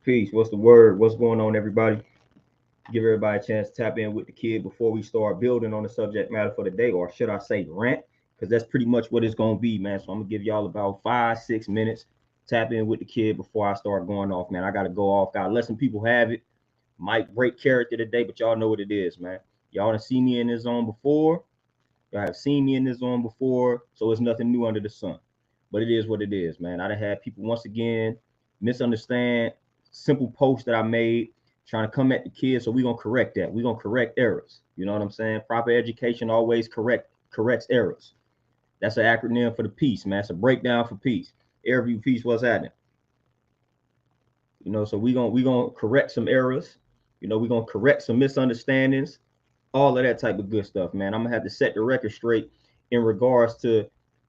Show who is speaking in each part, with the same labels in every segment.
Speaker 1: Peace. What's the word? What's going on, everybody? Give everybody a chance to tap in with the kid before we start building on the subject matter for the day, or should I say rant? Because that's pretty much what it's going to be, man. So I'm going to give y'all about 5, 6 minutes. Tap in with the kid before I start going off, man. I got to go off. Got to let some people have it. Might break character today, but y'all know what it is, man. Y'all done seen me in this zone before. Y'all have seen me in this zone before, so it's nothing new under the sun. But it is what it is, man. I done had people once again misunderstand simple posts that I made trying to come at the kids. So we're gonna correct that. We're gonna correct errors. You know what I'm saying? Proper education always corrects errors. That's an acronym for the peace, man. It's a breakdown for peace. Air view peace, what's happening? So we gonna correct some errors. We're gonna correct some misunderstandings, all of that type of good stuff, man. I'm gonna have to set the record straight in regards to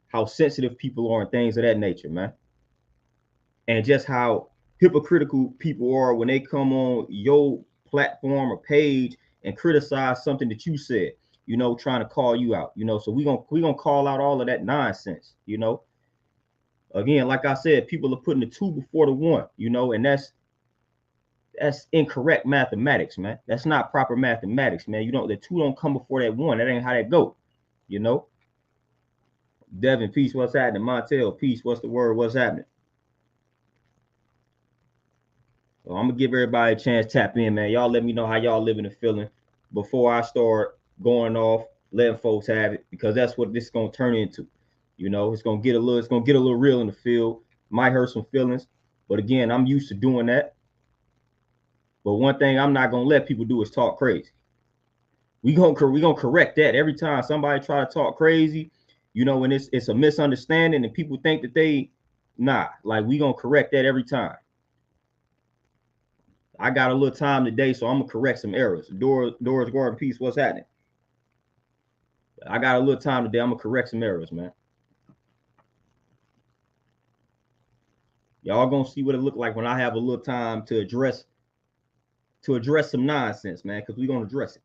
Speaker 1: how sensitive people are and things of that nature, man. And just how hypocritical people are when they come on your platform or page and criticize something that you said, trying to call you out, so we gonna call out all of that nonsense, again, like I said, people are putting the two before the one, and that's incorrect mathematics, man. That's not proper mathematics, man. The two don't come before that one. That ain't how that go, you know. Devin, peace, what's happening? Montel, peace, what's the word? What's happening? Well, I'm gonna give everybody a chance to tap in, man. Y'all let me know how y'all living and feeling before I start going off, letting folks have it, because that's what this is gonna turn into. It's gonna get a little real in the field. Might hurt some feelings, but again, I'm used to doing that. But one thing I'm not gonna let people do is talk crazy. We gonna correct that every time somebody try to talk crazy. When it's a misunderstanding and people think that like we gonna correct that every time. I got a little time today, so I'm gonna correct some errors. Doris Gordon, peace. What's happening? I got a little time today. I'm gonna correct some errors, man. Y'all gonna see what it look like when I have a little time to address some nonsense, man. Because we gonna address it.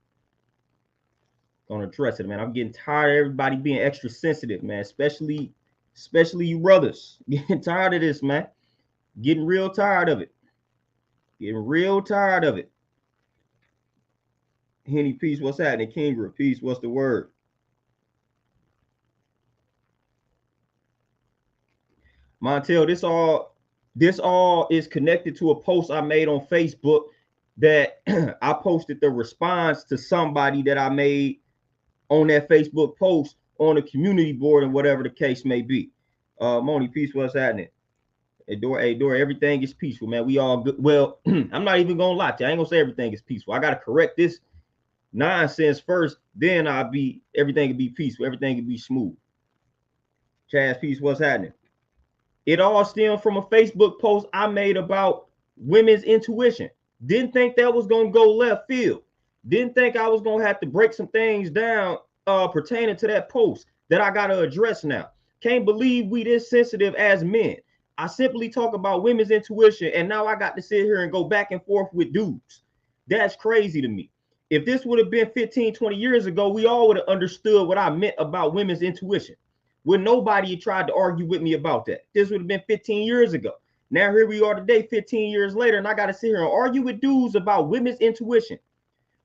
Speaker 1: Man. I'm getting tired of everybody being extra sensitive, man. Especially you brothers. Getting tired of this, man. Getting real tired of it. Henny, peace. What's happening? Kingra, peace. What's the word? Montel, this all is connected to a post I made on Facebook that I posted the response to somebody that I made on that Facebook post on the community board and whatever the case may be. Moni, peace, what's happening? Hey, Dora, everything is peaceful, man. We all good. Well, I'm not even gonna lie to you. I ain't gonna say everything is peaceful. I gotta correct this nonsense first, then everything can be peaceful, everything can be smooth. Chaz, peace, what's happening? It all stemmed from a Facebook post I made about women's intuition. Didn't think that was gonna go left field. Didn't think I was gonna have to break some things down pertaining to that post that I gotta address now. Can't believe we this sensitive as men. I simply talk about women's intuition, and now I got to sit here and go back and forth with dudes. That's crazy to me. If this would have been 15, 20 years ago, we all would have understood what I meant about women's intuition. When nobody tried to argue with me about that. This would have been 15 years ago. Now here we are today, 15 years later, and I got to sit here and argue with dudes about women's intuition.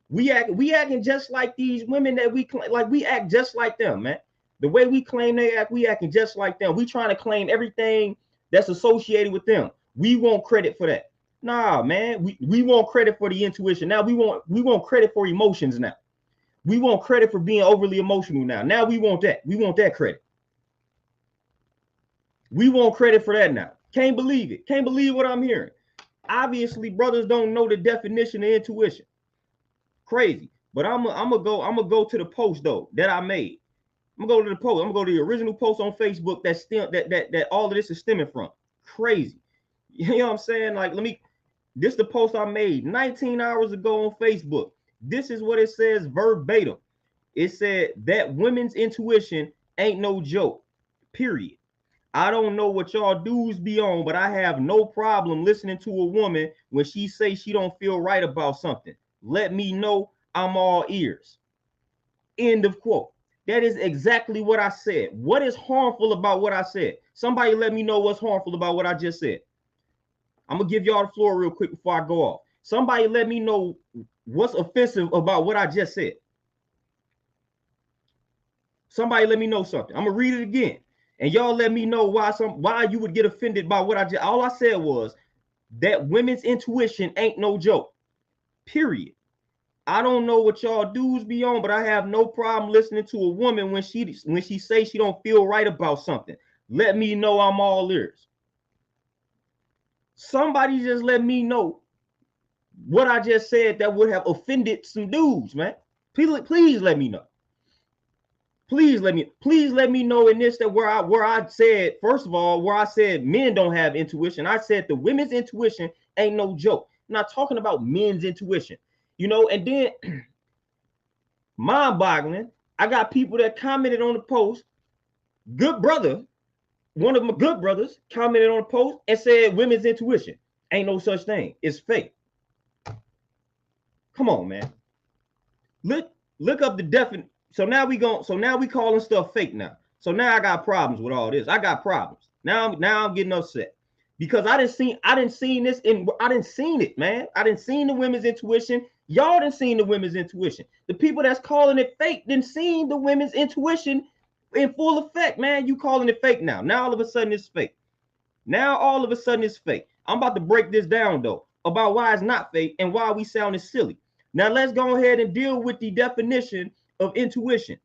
Speaker 1: We acting just like these women that we claim, like we act just like them, man. The way we claim they act, we acting just like them. We trying to claim everything that's associated with them. We want credit for that. Nah, man, we want credit for the intuition. Now we want credit for emotions now. We want credit for being overly emotional now. Now we want that. We want that credit. We want credit for that now. Can't believe it. Can't believe what I'm hearing. Obviously, brothers don't know the definition of intuition. Crazy. But I'm gonna go to the post though that I made. I'm gonna go to the post. I'm gonna go to the original post on Facebook that all of this is stemming from. Crazy. You know what I'm saying? Like, this is the post I made 19 hours ago on Facebook. This is what it says verbatim. It said that women's intuition ain't no joke. Period. I don't know what y'all dudes be on, but I have no problem listening to a woman when she say she don't feel right about something. Let me know, I'm all ears. End of quote. That is exactly what I said. What is harmful about what I said? Somebody let me know what's harmful about what I just said. I'm gonna give y'all the floor real quick before I go off. Somebody let me know what's offensive about what I just said. Somebody let me know something. I'm gonna read it again, and y'all let me know why you would get offended by what I just. All I said was that women's intuition ain't no joke. Period. I don't know what y'all dudes be on, but I have no problem listening to a woman when she say she don't feel right about something. Let me know I'm all ears. Somebody just let me know what I just said that would have offended some dudes, man. Please let me know. Please let me know in this that where I said, first of all, where I said men don't have intuition. I said the women's intuition ain't no joke. I'm not talking about men's intuition, you know. And then mind-boggling, I got people that commented on the post. Good brother, one of my good brothers commented on the post and said women's intuition ain't no such thing. It's fake. Come on, man. Look up the definition. So now we calling stuff fake now. So now I got problems with all this. I got problems. Now I'm getting upset because I didn't seen it, man. I didn't seen the women's intuition. Y'all didn't seen the women's intuition. The people that's calling it fake didn't seen the women's intuition in full effect, man. You calling it fake now. Now all of a sudden it's fake. Now all of a sudden it's fake. I'm about to break this down though about why it's not fake and why we sounding silly. Now let's go ahead and deal with the definition of intuition,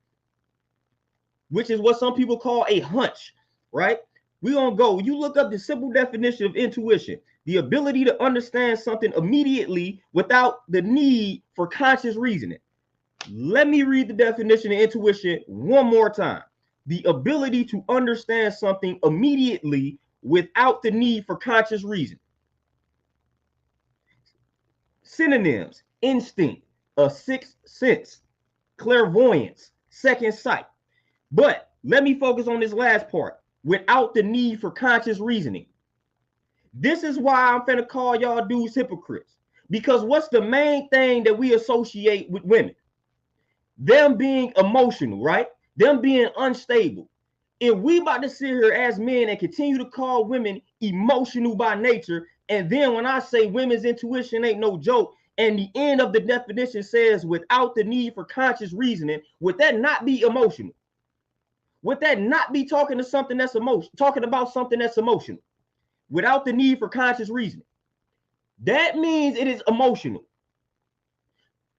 Speaker 1: which is what some people call a hunch, right? We're gonna go. You look up the simple definition of intuition: the ability to understand something immediately without the need for conscious reasoning. Let me read the definition of intuition one more time: the ability to understand something immediately without the need for conscious reason. Synonyms: instinct, a sixth sense, clairvoyance, second sight. But let me focus on this last part: without the need for conscious reasoning. This is why I'm finna call y'all dudes hypocrites, because what's the main thing that we associate with women? Them being emotional, right? Them being unstable. If we about to sit here as men and continue to call women emotional by nature, and then when I say women's intuition ain't no joke, and the end of the definition says without the need for conscious reasoning, would that not be emotional? Would that not be talking about something that's emotional without the need for conscious reasoning? That means it is emotional.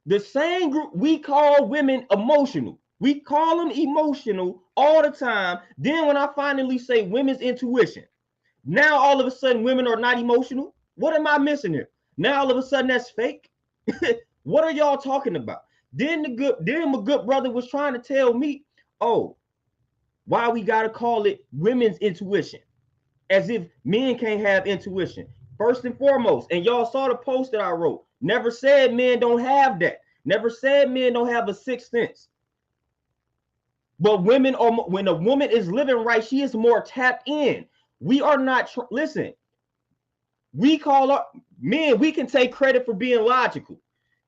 Speaker 1: The same group we call women emotional. We call them emotional all the time. Then when I finally say women's intuition, now all of a sudden women are not emotional. What am I missing here? Now all of a sudden that's fake. What are y'all talking about? Then my good brother was trying to tell me, oh, why we gotta call it women's intuition, as if men can't have intuition. First and foremost, and y'all saw the post that I wrote, never said men don't have that. Never said men don't have a sixth sense. But women are, when a woman is living right, she is more tapped in. We are not, listen, we call up men, we can take credit for being logical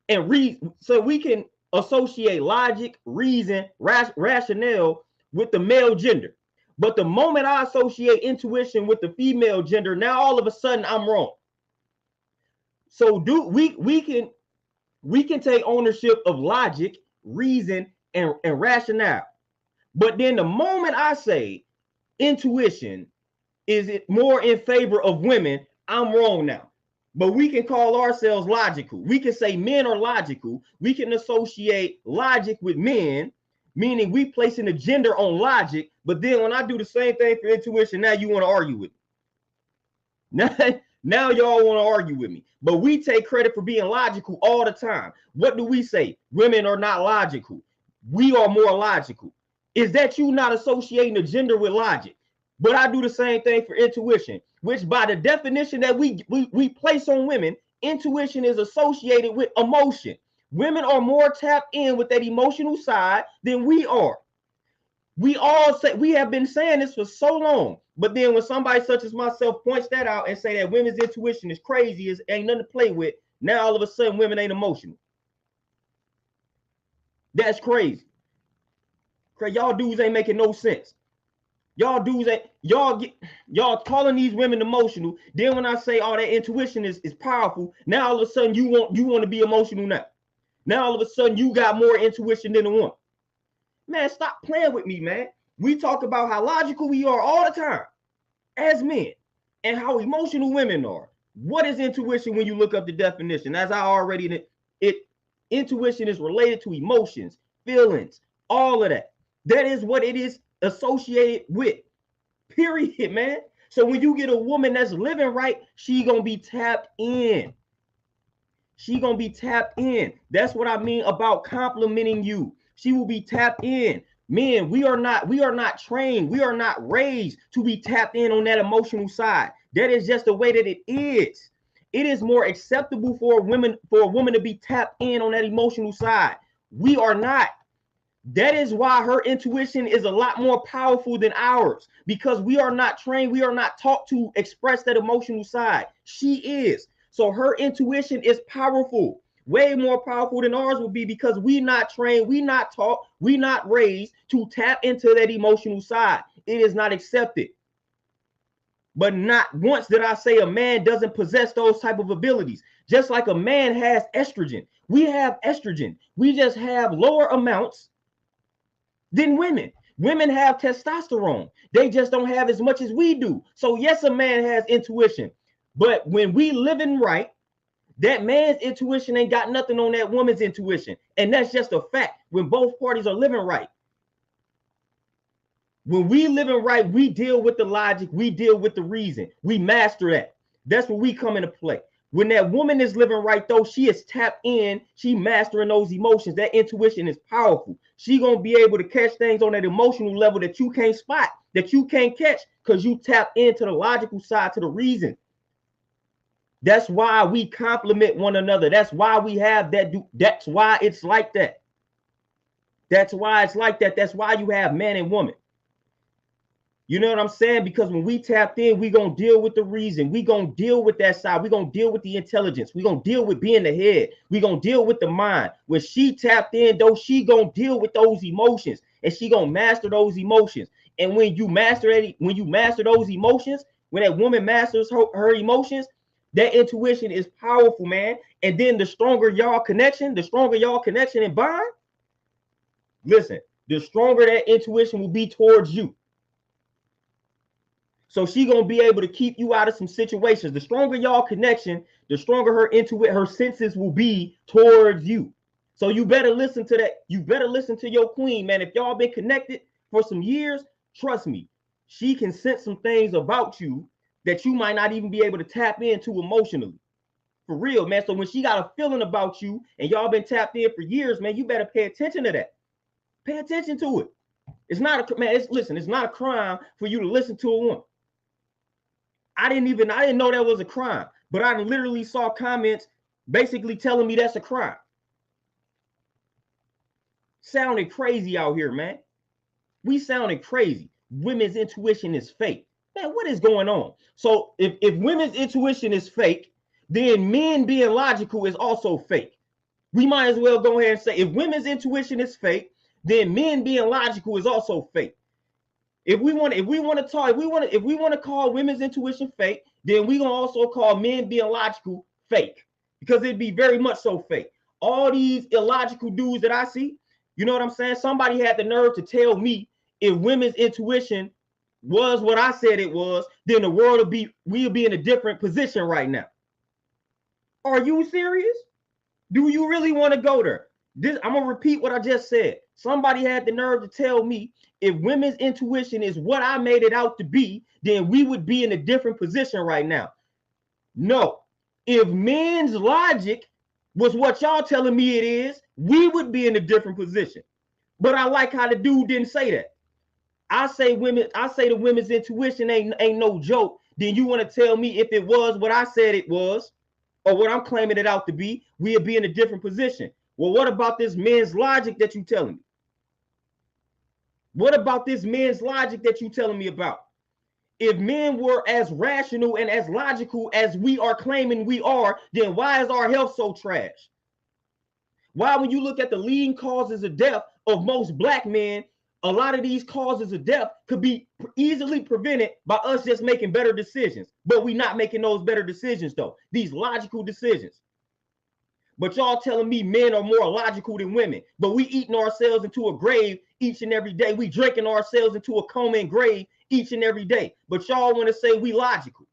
Speaker 1: and so we can associate logic, reason, rationale with the male gender. But the moment I associate intuition with the female gender, now all of a sudden I'm wrong. So we can take ownership of logic, reason, and rationale. But then the moment I say intuition is it more in favor of women, I'm wrong now. But we can call ourselves logical. We can say men are logical. We can associate logic with men, meaning we placing a gender on logic. But then when I do the same thing for intuition, now you want to argue with me. Now y'all want to argue with me. But we take credit for being logical all the time. What do we say? Women are not logical. We are more logical. Is that you not associating the gender with logic? But I do the same thing for intuition, which by the definition that we place on women, intuition is associated with emotion. Women are more tapped in with that emotional side than we are. We all say, we have been saying this for so long, but then when somebody such as myself points that out and say that women's intuition is crazy, ain't nothing to play with, now all of a sudden women ain't emotional. That's crazy. Y'all dudes ain't making no sense. Y'all dudes that y'all calling these women emotional. Then when I say, oh, that intuition is powerful, now all of a sudden you want to be emotional now. Now all of a sudden you got more intuition than a woman. Man, stop playing with me, man. We talk about how logical we are all the time as men and how emotional women are. What is intuition when you look up the definition? As I already intuition is related to emotions, feelings, all of that. That is what it is associated with. Period, man. So when you get a woman that's living right, she gonna be tapped in. She gonna be tapped in. That's what I mean about complimenting you. She will be tapped in. Men, we are not trained. We are not raised to be tapped in on that emotional side. That is just the way that it is. It is more acceptable for a woman to be tapped in on that emotional side. We are not. That is why her intuition is a lot more powerful than ours, because we are not trained. We are not taught to express that emotional side. She is. So her intuition is powerful, way more powerful than ours will be, because we not trained, we not taught, we not raised to tap into that emotional side. It is not accepted. But not once did I say a man doesn't possess those type of abilities. Just like a man has estrogen. We have estrogen. We just have lower amounts than women. Women have testosterone. They just don't have as much as we do. So yes, a man has intuition. But when we living right, that man's intuition ain't got nothing on that woman's intuition. And that's just a fact when both parties are living right. When we living right, we deal with the logic, we deal with the reason. We master that. That's where we come into play. When that woman is living right, though, she is tapped in, she mastering those emotions. That intuition is powerful. She gonna be able to catch things on that emotional level that you can't spot, that you can't catch, because you tap into the logical side, to the reason. That's why we complement one another. That's why we have that. That's why it's like that. That's why it's like that. That's why you have man and woman. You know what I'm saying? Because when we tapped in, we gonna deal with the reason. We gonna deal with that side. We gonna deal with the intelligence. We gonna deal with being the head. We gonna deal with the mind. When she tapped in, though, she gonna deal with those emotions, and she gonna master those emotions. And when you master those emotions, when that woman masters her emotions, that intuition is powerful, man. And then the stronger y'all connection and bond, listen, the stronger that intuition will be towards you. So she gonna be able to keep you out of some situations. The stronger y'all connection, the stronger her senses will be towards you. So you better listen to that. You better listen to your queen, man. If y'all been connected for some years, trust me, she can sense some things about you that you might not even be able to tap into emotionally. For real, man. So when she got a feeling about you and y'all been tapped in for years, man, you better pay attention to that. Pay attention to it. It's not it's not a crime for you to listen to a woman. I didn't know that was a crime, but I literally saw comments basically telling me that's a crime. Sounding crazy out here, man. We sounding crazy. Women's intuition is fake. Man, what is going on? So if women's intuition is fake, then men being logical is also fake. We might as well go ahead and say, if women's intuition is fake, then men being logical is also fake. If we want to call women's intuition fake, then we gonna also call men being logical fake, because it'd be very much so fake. All these illogical dudes that I see, you know what I'm saying? Somebody had the nerve to tell me if women's intuition was what I said it was, then the world we'll be in a different position right now. Are you serious? Do you really want to go there? I'm gonna repeat what I just said. Somebody had the nerve to tell me if women's intuition is what I made it out to be, then we would be in a different position right now. No. If men's logic was what y'all telling me it is, we would be in a different position. But I like how the dude didn't say that. I say the women's intuition ain't no joke. Then you want to tell me if it was what I said it was, or what I'm claiming it out to be, we'll be in a different position. Well, what about this men's logic that you telling me? What about this men's logic that you telling me about? If men were as rational and as logical as we are claiming we are, then why is our health so trash? Why, when you look at the leading causes of death of most black men, A lot of these causes of death could be easily prevented by us just making better decisions, but we not making those better decisions though, these logical decisions. But y'all telling me men are more logical than women, but we eating ourselves into a grave each and every day. We drinking ourselves into a coma and grave each and every day. But y'all want to say we logical,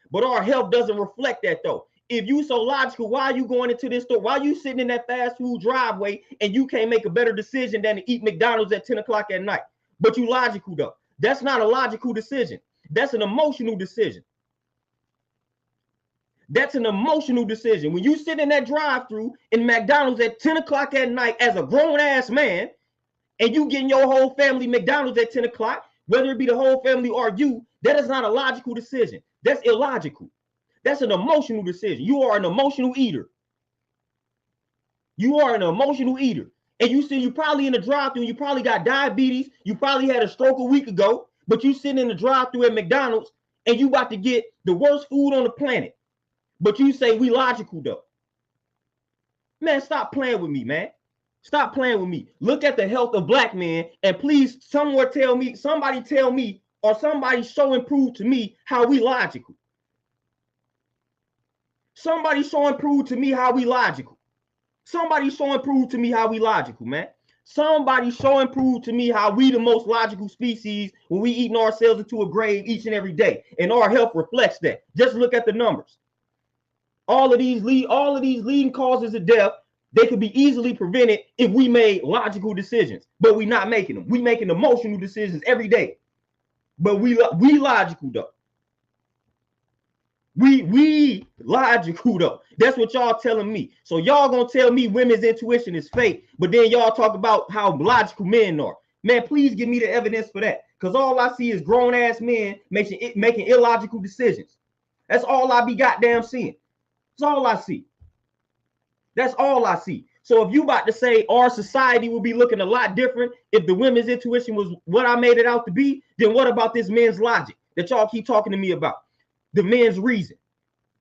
Speaker 1: but our health doesn't reflect that though. If you so logical, why are you going into this store? Why are you sitting in that fast food driveway and you can't make a better decision than to eat McDonald's at 10 o'clock at night? But you logical though. That's not a logical decision. That's an emotional decision. That's an emotional decision. When you sit in that drive-through in McDonald's at 10 o'clock at night as a grown-ass man, and you getting your whole family McDonald's at 10 o'clock, whether it be the whole family or you, that is not a logical decision. That's illogical. That's an emotional decision. You are an emotional eater. You are an emotional eater. And you see, you probably in the drive-thru, you probably got diabetes, you probably had a stroke a week ago, but you sitting in the drive-thru at McDonald's and you about to get the worst food on the planet. But you say we logical though. Man, stop playing with me, man. Stop playing with me. Look at the health of black men and please somebody tell me, or somebody show and prove to me how we logical. Somebody show and prove to me how we logical. Somebody show and prove to me how we logical, man. Somebody show and prove to me how we the most logical species when we eating ourselves into a grave each and every day. And our health reflects that. Just look at the numbers. All of these leading causes of death, they could be easily prevented if we made logical decisions. But we not making them. We making emotional decisions every day. But we logical though. We logical though. That's what y'all telling me. So y'all gonna tell me women's intuition is fake, but then y'all talk about how logical men are. Man, please give me the evidence for that. Because all I see is grown ass men making illogical decisions. That's all I be goddamn seeing. That's all I see. That's all I see. So if you about to say our society will be looking a lot different if the women's intuition was what I made it out to be, then what about this men's logic that y'all keep talking to me about? The men's reason.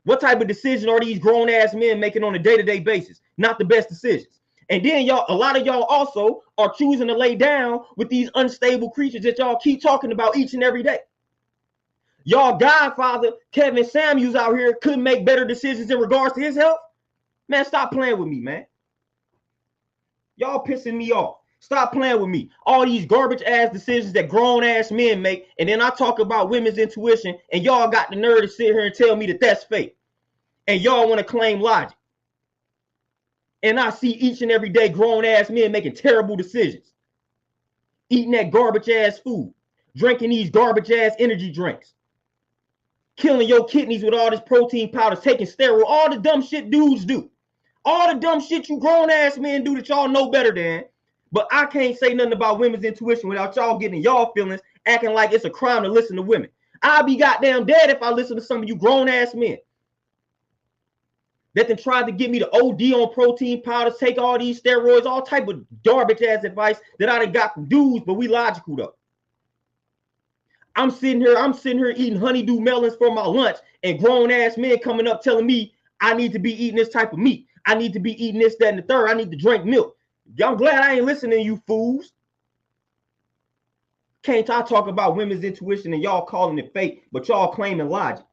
Speaker 1: What type of decision are these grown-ass men making on a day-to-day basis? Not the best decisions. And then y'all, a lot of y'all also are choosing to lay down with these unstable creatures that y'all keep talking about each and every day. Y'all godfather, Kevin Samuels out here couldn't make better decisions in regards to his health. Man, stop playing with me, man. Y'all pissing me off. Stop playing with me. All these garbage ass decisions that grown ass men make, and then I talk about women's intuition, and y'all got the nerve to sit here and tell me that that's fake. And y'all want to claim logic. And I see each and every day grown ass men making terrible decisions. Eating that garbage ass food. Drinking these garbage ass energy drinks. Killing your kidneys with all this protein powders, taking steroids, all the dumb shit dudes do. All the dumb shit you grown ass men do that y'all know better than. But I can't say nothing about women's intuition without y'all getting y'all feelings, acting like it's a crime to listen to women. I'll be goddamn dead if I listen to some of you grown ass men that then tried to get me to OD on protein powders, take all these steroids, all type of garbage ass advice that I done got from dudes, but we logical though. I'm sitting here eating honeydew melons for my lunch, and grown ass men coming up telling me I need to be eating this type of meat. I need to be eating this, that, and the third. I need to drink milk. I'm glad I ain't listening to you fools. Can't I talk about women's intuition and y'all calling it fake, but y'all claiming logic.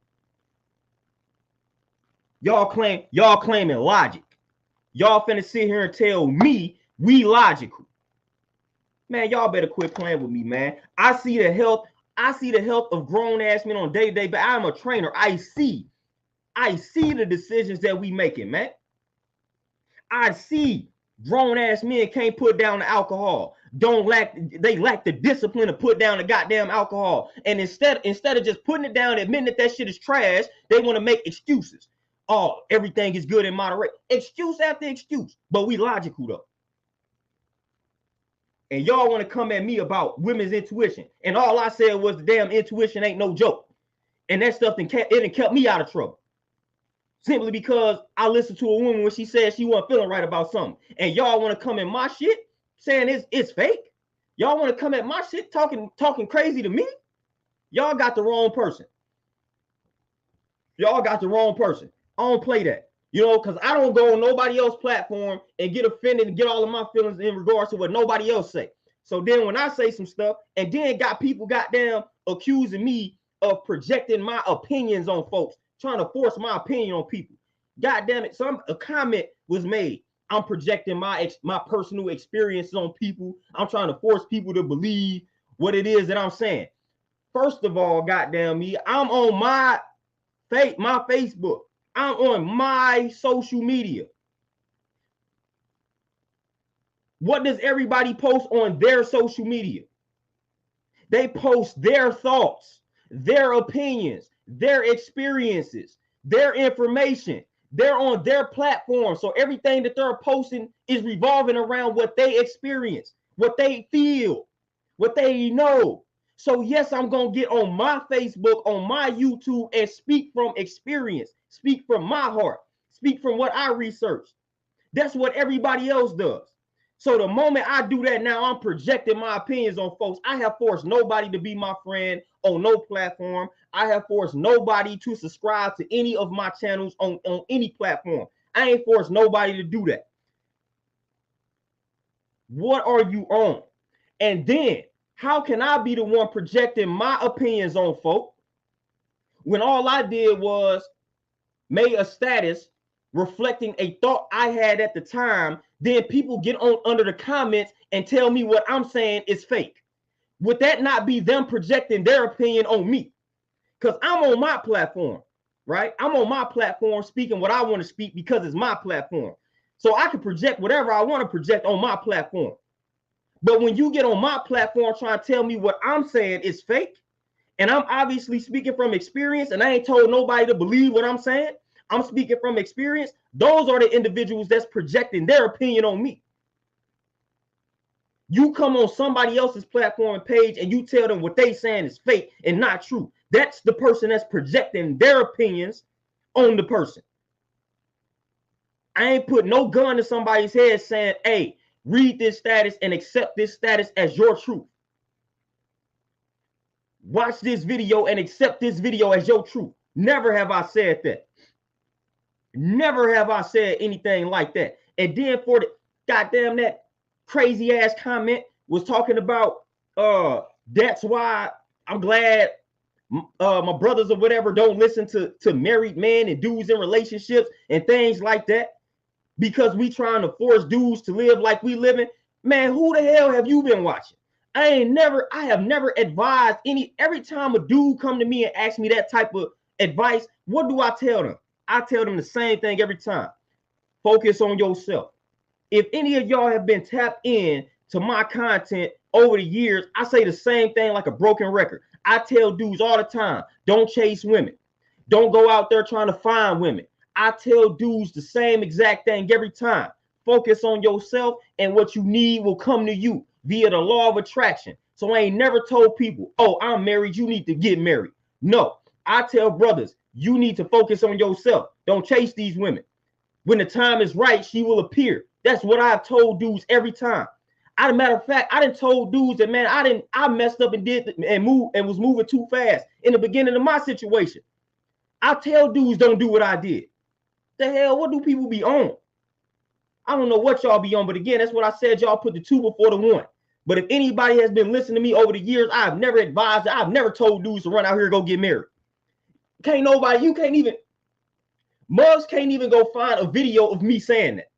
Speaker 1: Y'all claiming logic. Y'all finna sit here and tell me we logical. Man, y'all better quit playing with me, man. I see the health of grown ass men on day-to-day, but I'm a trainer. I see the decisions that we making, man. I see grown ass men can't put down the alcohol. They lack the discipline to put down the goddamn alcohol. And instead of just putting it down, admitting that shit is trash, they want to make excuses. Oh, everything is good in moderation. Excuse after excuse. But we logical though. And y'all want to come at me about women's intuition. And all I said was the damn intuition ain't no joke. And that stuff it kept me out of trouble. Simply because I listened to a woman when she said she wasn't feeling right about something. And y'all want to come in my shit saying it's fake? Y'all want to come at my shit talking crazy to me? Y'all got the wrong person. Y'all got the wrong person. I don't play that. You know, because I don't go on nobody else's platform and get offended and get all of my feelings in regards to what nobody else say. So then when I say some stuff, and then got people goddamn accusing me of projecting my opinions on folks, trying to force my opinion on people. God damn it, a comment was made. I'm projecting my personal experiences on people. I'm trying to force people to believe what it is that I'm saying. First of all, goddamn me, I'm on my Facebook. I'm on my social media. What does everybody post on their social media? They post their thoughts, their opinions, their experiences, their information. They're on their platform. So everything that they're posting is revolving around what they experience, what they feel, what they know. So yes, I'm going to get on my Facebook, on my YouTube, and speak from experience, speak from my heart, speak from what I researched. That's what everybody else does. So the moment I do that now, I'm projecting my opinions on folks. I have forced nobody to be my friend on no platform. I have forced nobody to subscribe to any of my channels on any platform. I ain't forced nobody to do that. What are you on? And then how can I be the one projecting my opinions on folk when all I did was made a status reflecting a thought I had at the time? Then people get on under the comments and tell me what I'm saying is fake. Would that not be them projecting their opinion on me? Because I'm on my platform, right? I'm on my platform speaking what I want to speak because it's my platform. So I can project whatever I want to project on my platform. But when you get on my platform trying to tell me what I'm saying is fake, and I'm obviously speaking from experience, and I ain't told nobody to believe what I'm saying, I'm speaking from experience, those are the individuals that's projecting their opinion on me. You come on somebody else's platform and page and you tell them what they saying is fake and not true. That's the person that's projecting their opinions on the person. I ain't put no gun to somebody's head saying, hey, read this status and accept this status as your truth. Watch this video and accept this video as your truth. Never have I said that. Never have I said anything like that. And then for the goddamn that crazy ass comment was talking about that's why I'm glad my brothers or whatever don't listen to married men and dudes in relationships and things like that, because we trying to force dudes to live like we living. Man, who the hell have you been watching? I have never advised every time a dude come to me and ask me that type of advice, what do I tell them? I tell them the same thing every time. Focus on yourself. If any of y'all have been tapped in to my content over the years, I say the same thing like a broken record. I tell dudes all the time, don't chase women. Don't go out there trying to find women. I tell dudes the same exact thing every time. Focus on yourself, and what you need will come to you via the law of attraction. So I ain't never told people, oh, I'm married, you need to get married. No, I tell brothers, you need to focus on yourself. Don't chase these women. When the time is right, she will appear. That's what I've told dudes every time. As a matter of fact, I done told dudes that, man, I messed up and was moving too fast in the beginning of my situation. I tell dudes don't do what I did. The hell, what do people be on? I don't know what y'all be on, but again, that's what I said. Y'all put the 2 before the 1. But if anybody has been listening to me over the years, I've never advised, I've never told dudes to run out here and go get married. Can't nobody, you can't even, Muggs can't even go find a video of me saying that.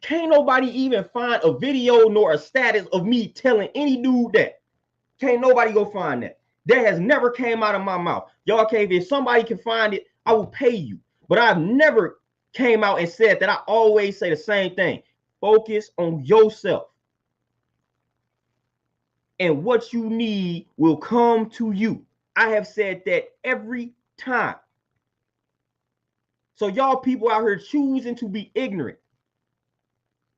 Speaker 1: Can't nobody even find a video nor a status of me telling any dude that. Can't nobody go find that. That has never came out of my mouth. Y'all can't, if somebody can find it, I will pay you. But I've never came out and said that. I always say the same thing. Focus on yourself. And what you need will come to you. I have said that every time. So y'all people out here choosing to be ignorant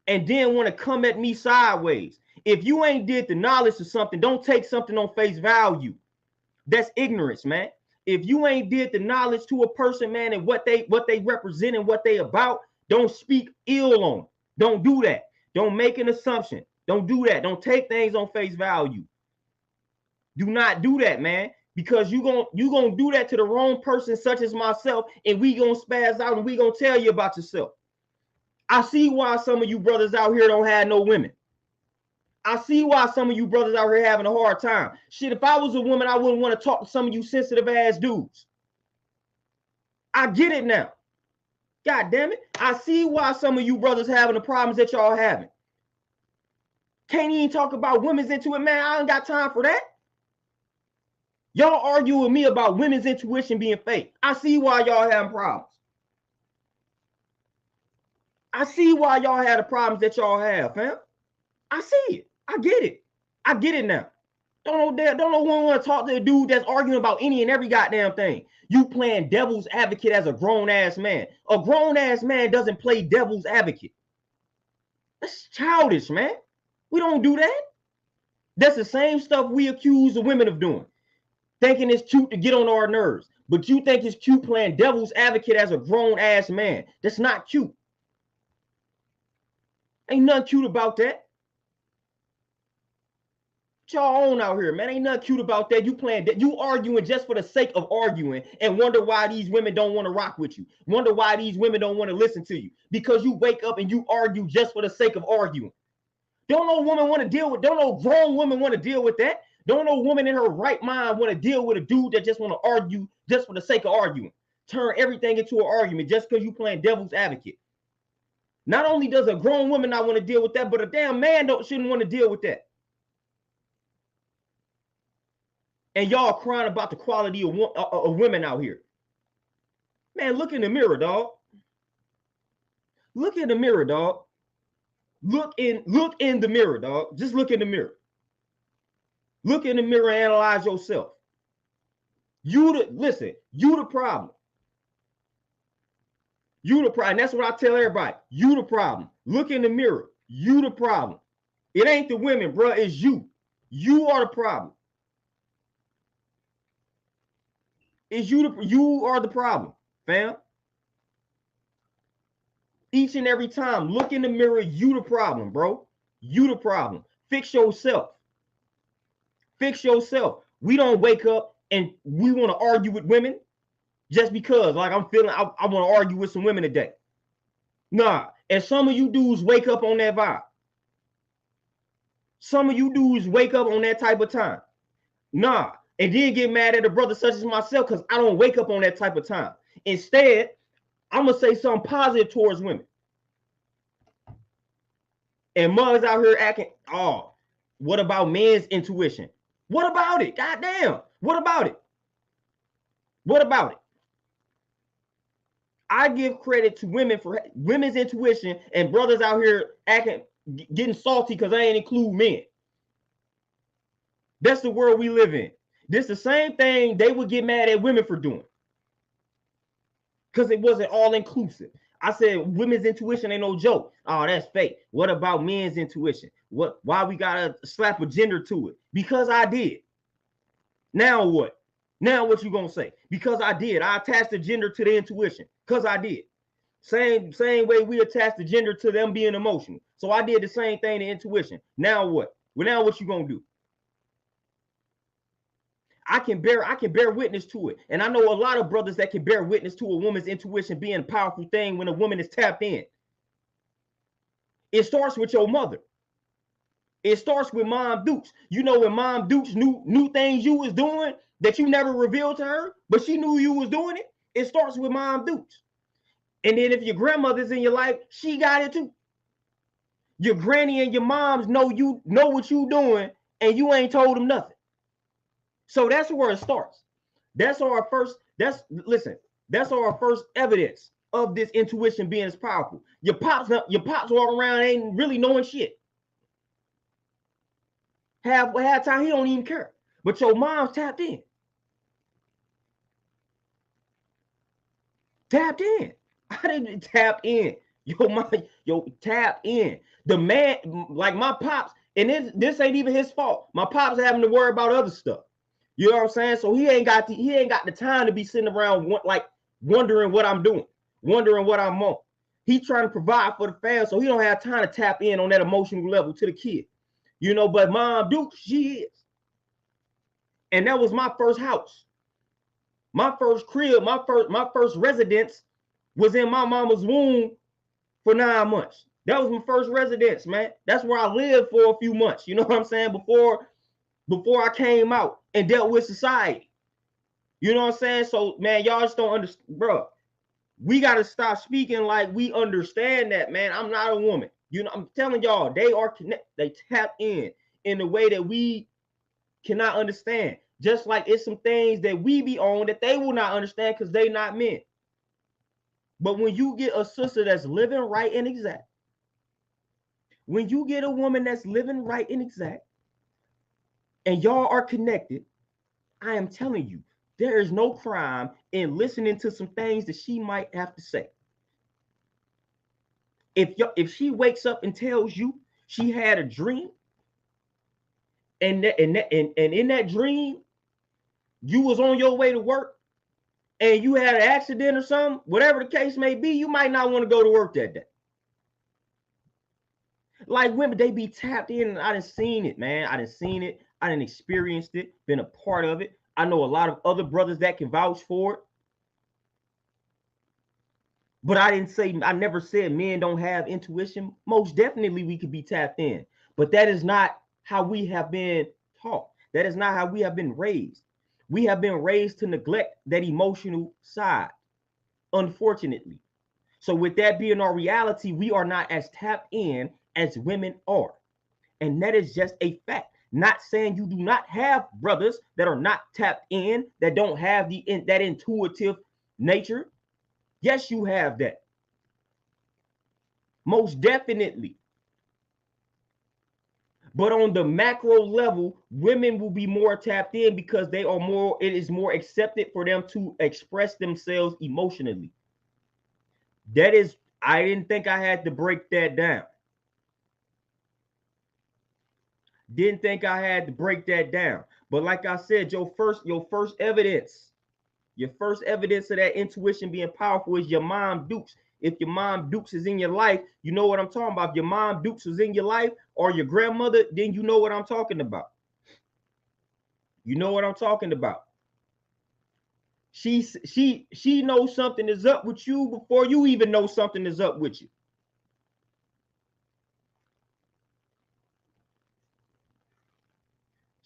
Speaker 1: and then want to come at me sideways. If you ain't did the knowledge of something, don't take something on face value. That's ignorance, man. If you ain't did the knowledge to a person, man, and what they represent and what they about, don't speak ill on. Don't do that. Don't make an assumption. Don't do that. Don't take things on face value. Do not do that, man, because you gonna do that to the wrong person, such as myself, and we gonna spaz out and we gonna tell you about yourself. I see why some of you brothers out here don't have no women. I see why some of you brothers out here having a hard time. Shit, if I was a woman, I wouldn't want to talk to some of you sensitive ass dudes. I get it now. God damn it. I see why some of you brothers having the problems that y'all having. Can't even talk about women's intuition. Man, I ain't got time for that. Y'all argue with me about women's intuition being fake. I see why y'all having problems. I see why y'all have the problems that y'all have, fam. I see it. I get it. I get it now. Don't no one want to talk to a dude that's arguing about any and every goddamn thing. You playing devil's advocate as a grown-ass man. A grown-ass man doesn't play devil's advocate. That's childish, man. We don't do that. That's the same stuff we accuse the women of doing. Thinking it's cute to get on our nerves. But you think it's cute playing devil's advocate as a grown-ass man. That's not cute. Ain't nothing cute about that. Y'all own out here, man. Ain't nothing cute about that. You playing that. You arguing just for the sake of arguing and wonder why these women don't want to rock with you. Wonder why these women don't want to listen to you. Because you wake up and you argue just for the sake of arguing. Don't no woman want to deal with, don't no grown woman want to deal with that. Don't no woman in her right mind want to deal with a dude that just want to argue just for the sake of arguing. Turn everything into an argument just because you playing devil's advocate. Not only does a grown woman not want to deal with that, but a damn man shouldn't want to deal with that. And y'all crying about the quality of women out here. Man, look in the mirror, dog. Look in the mirror, dog. Look in the mirror, dog. Just look in the mirror. Look in the mirror and analyze yourself. You the problem. You the problem. That's what I tell everybody. You the problem. Look in the mirror. You the problem. It ain't the women, bro. It's you. You are the problem. You are the problem, fam. Each and every time, look in the mirror. You the problem, bro. You the problem. Fix yourself. Fix yourself. We don't wake up and we want to argue with women just because, like, I'm feeling I want to argue with some women today. Nah. And some of you dudes wake up on that vibe. Some of you dudes wake up on that type of time. Nah. And then get mad at a brother such as myself because I don't wake up on that type of time. Instead, I'm going to say something positive towards women. And mugs out here acting, oh, what about men's intuition? What about it? Goddamn. What about it? What about it? I give credit to women for women's intuition and brothers out here acting, getting salty because I ain't include men. That's the world we live in. This the same thing they would get mad at women for doing. Because it wasn't all inclusive. I said women's intuition ain't no joke. Oh, that's fake. What about men's intuition? Why we gotta slap a gender to it? Because I did. Now what? Now what you gonna say? Because I did. I attached the gender to the intuition. Because I did. Same way we attach the gender to them being emotional. So I did the same thing to intuition. Now what? Well, now what you gonna do? I can bear witness to it. And I know a lot of brothers that can bear witness to a woman's intuition being a powerful thing when a woman is tapped in. It starts with your mother. It starts with Mom Dukes. You know, when Mom Dukes knew things you was doing that you never revealed to her, but she knew you was doing it. It starts with Mom Dukes. And then if your grandmother's in your life, she got it too. Your granny and your moms know what you doing, and you ain't told them nothing. So that's where it starts. That's our first evidence of this intuition being as powerful. Your pops walk around ain't really knowing shit. Half time he don't even care. But your mom's tapped in. Tapped in. I didn't tap in. Tap in. The man, like my pops, and this ain't even his fault. My pops having to worry about other stuff. You know what I'm saying? So he ain't got the time to be sitting around like wondering what I'm doing, wondering what I'm on. He's trying to provide for the family, so he don't have time to tap in on that emotional level to the kid. You know, but Mom Duke, she is. And that was my first house. My first crib, my first residence was in my mama's womb for 9 months. That was my first residence, man. That's where I lived for a few months. You know what I'm saying? Before I came out and dealt with society. You know what I'm saying? So, man, y'all just don't understand, bro. We got to stop speaking like we understand that, man. I'm not a woman. You know, I'm telling y'all, they are connected. They tap in a way that we cannot understand. Just like it's some things that we be on that they will not understand because they not men. But when you get a sister that's living right and exact, when you get a woman that's living right and exact, and y'all are connected, I am telling you, there is no crime in listening to some things that she might have to say. If she wakes up and tells you she had a dream, and in that dream, you was on your way to work and you had an accident or something, whatever the case may be, you might not want to go to work that day. Like women, they be tapped in, and I done seen it, man. I done seen it. I done experienced it, been a part of it. I know a lot of other brothers that can vouch for it. But I never said men don't have intuition. Most definitely we could be tapped in. But that is not how we have been taught. That is not how we have been raised. We have been raised to neglect that emotional side, unfortunately. So with that being our reality, we are not as tapped in as women are. And that is just a fact. Not saying you do not have brothers that are not tapped in, that don't have that intuitive nature. Yes, you have that. Most definitely. But on the macro level, women will be more tapped in because it is more accepted for them to express themselves emotionally. I didn't think I had to break that down. Didn't think I had to break that down. But like I said, your first evidence of that intuition being powerful is your mom Dukes. If your mom Dukes is in your life, you know what I'm talking about. If your mom Dukes is in your life or your grandmother, then you know what I'm talking about. You know what I'm talking about. She knows something is up with you before you even know something is up with you.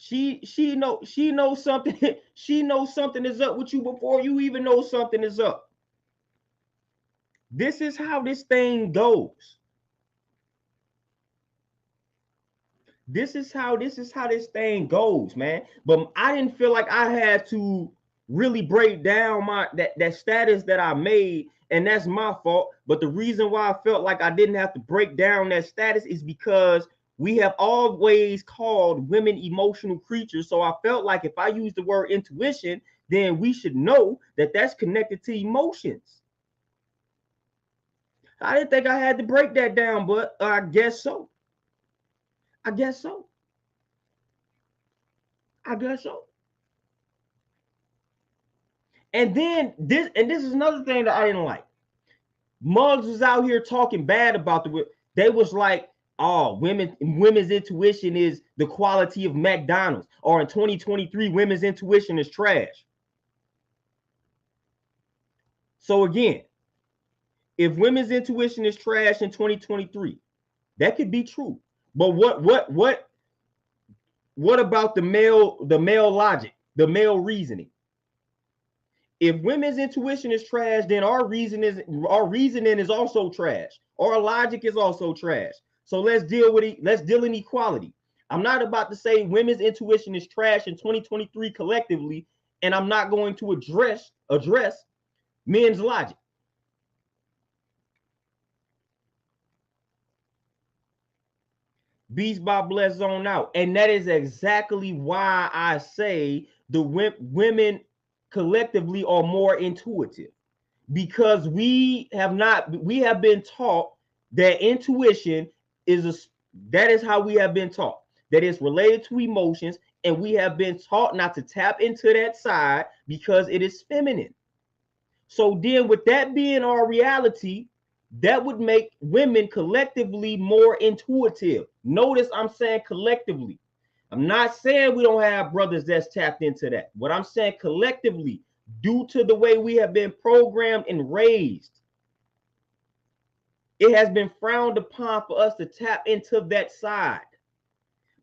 Speaker 1: She knows something. She knows something is up with you before you even know something is up. This is how this thing goes. This is how this thing goes, man. But I didn't feel like I had to really break down that status that I made, and that's my fault. But the reason why I felt like I didn't have to break down that status is because we have always called women emotional creatures. So I felt like if I use the word intuition, then we should know that that's connected to emotions. I didn't think I had to break that down, but I guess so. I guess so. I guess so. And then this is another thing that I didn't like. Muggs was out here talking bad about they was like, oh, women's intuition is the quality of McDonald's, or in 2023, women's intuition is trash. So again, if women's intuition is trash in 2023, that could be true. But what about the male logic, the male reasoning? If women's intuition is trash, then our reasoning is also trash. Our logic is also trash. So let's deal with it. Let's deal in equality. I'm not about to say women's intuition is trash in 2023 collectively, and I'm not going to address men's logic. Beast by Bless Zone out. And that is exactly why I say the women collectively are more intuitive, because we have been taught that intuition that is how we have been taught, that it's related to emotions, and we have been taught not to tap into that side because it is feminine. So then with that being our reality, that would make women collectively more intuitive. Notice I'm saying collectively. I'm not saying we don't have brothers that's tapped into that. What I'm saying collectively, due to the way we have been programmed and raised. It has been frowned upon for us to tap into that side.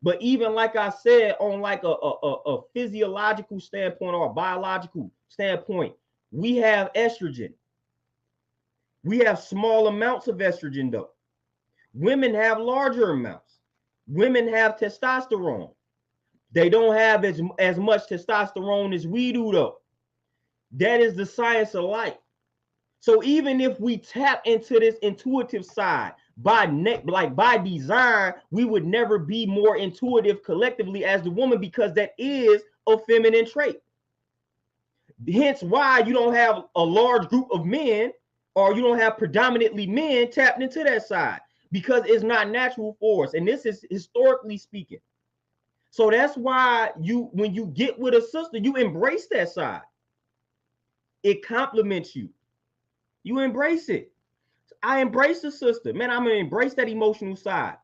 Speaker 1: But even like I said, on like a physiological standpoint or a biological standpoint, we have estrogen. We have small amounts of estrogen though. Women have larger amounts. Women have testosterone. They don't have as much testosterone as we do though. That is the science of life. So even if we tap into this intuitive side by design, we would never be more intuitive collectively as the woman, because that is a feminine trait. Hence why you don't have a large group of men, or you don't have predominantly men tapped into that side, because it's not natural for us. And this is historically speaking. So that's why when you get with a sister, you embrace that side. It complements you. You embrace it. I embrace the sister. Man, I'm going to embrace that emotional side.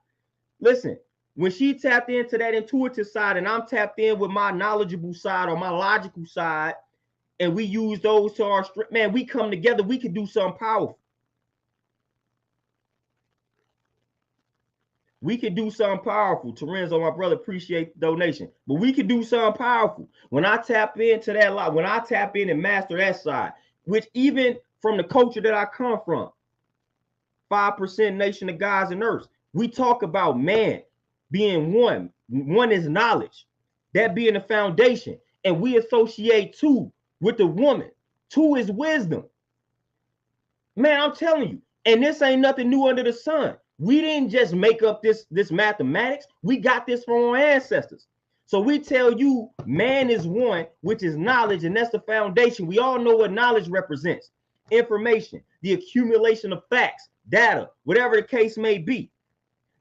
Speaker 1: Listen, when she tapped into that intuitive side and I'm tapped in with my knowledgeable side or my logical side, and we use those to our strength, man, we come together, we can do something powerful. We could do something powerful. Terenzo, my brother, appreciate the donation. But we could do something powerful. When I tap into that, when I tap in and master that side, which even from the culture that I come from, 5% nation of gods and earths, we talk about man being one. One is knowledge, that being the foundation. And we associate two with the woman. Two is wisdom. Man, I'm telling you, and this ain't nothing new under the sun. We didn't just make up this mathematics. We got this from our ancestors. So we tell you man is one, which is knowledge, and that's the foundation. We all know what knowledge represents. Information, the accumulation of facts, data, whatever the case may be.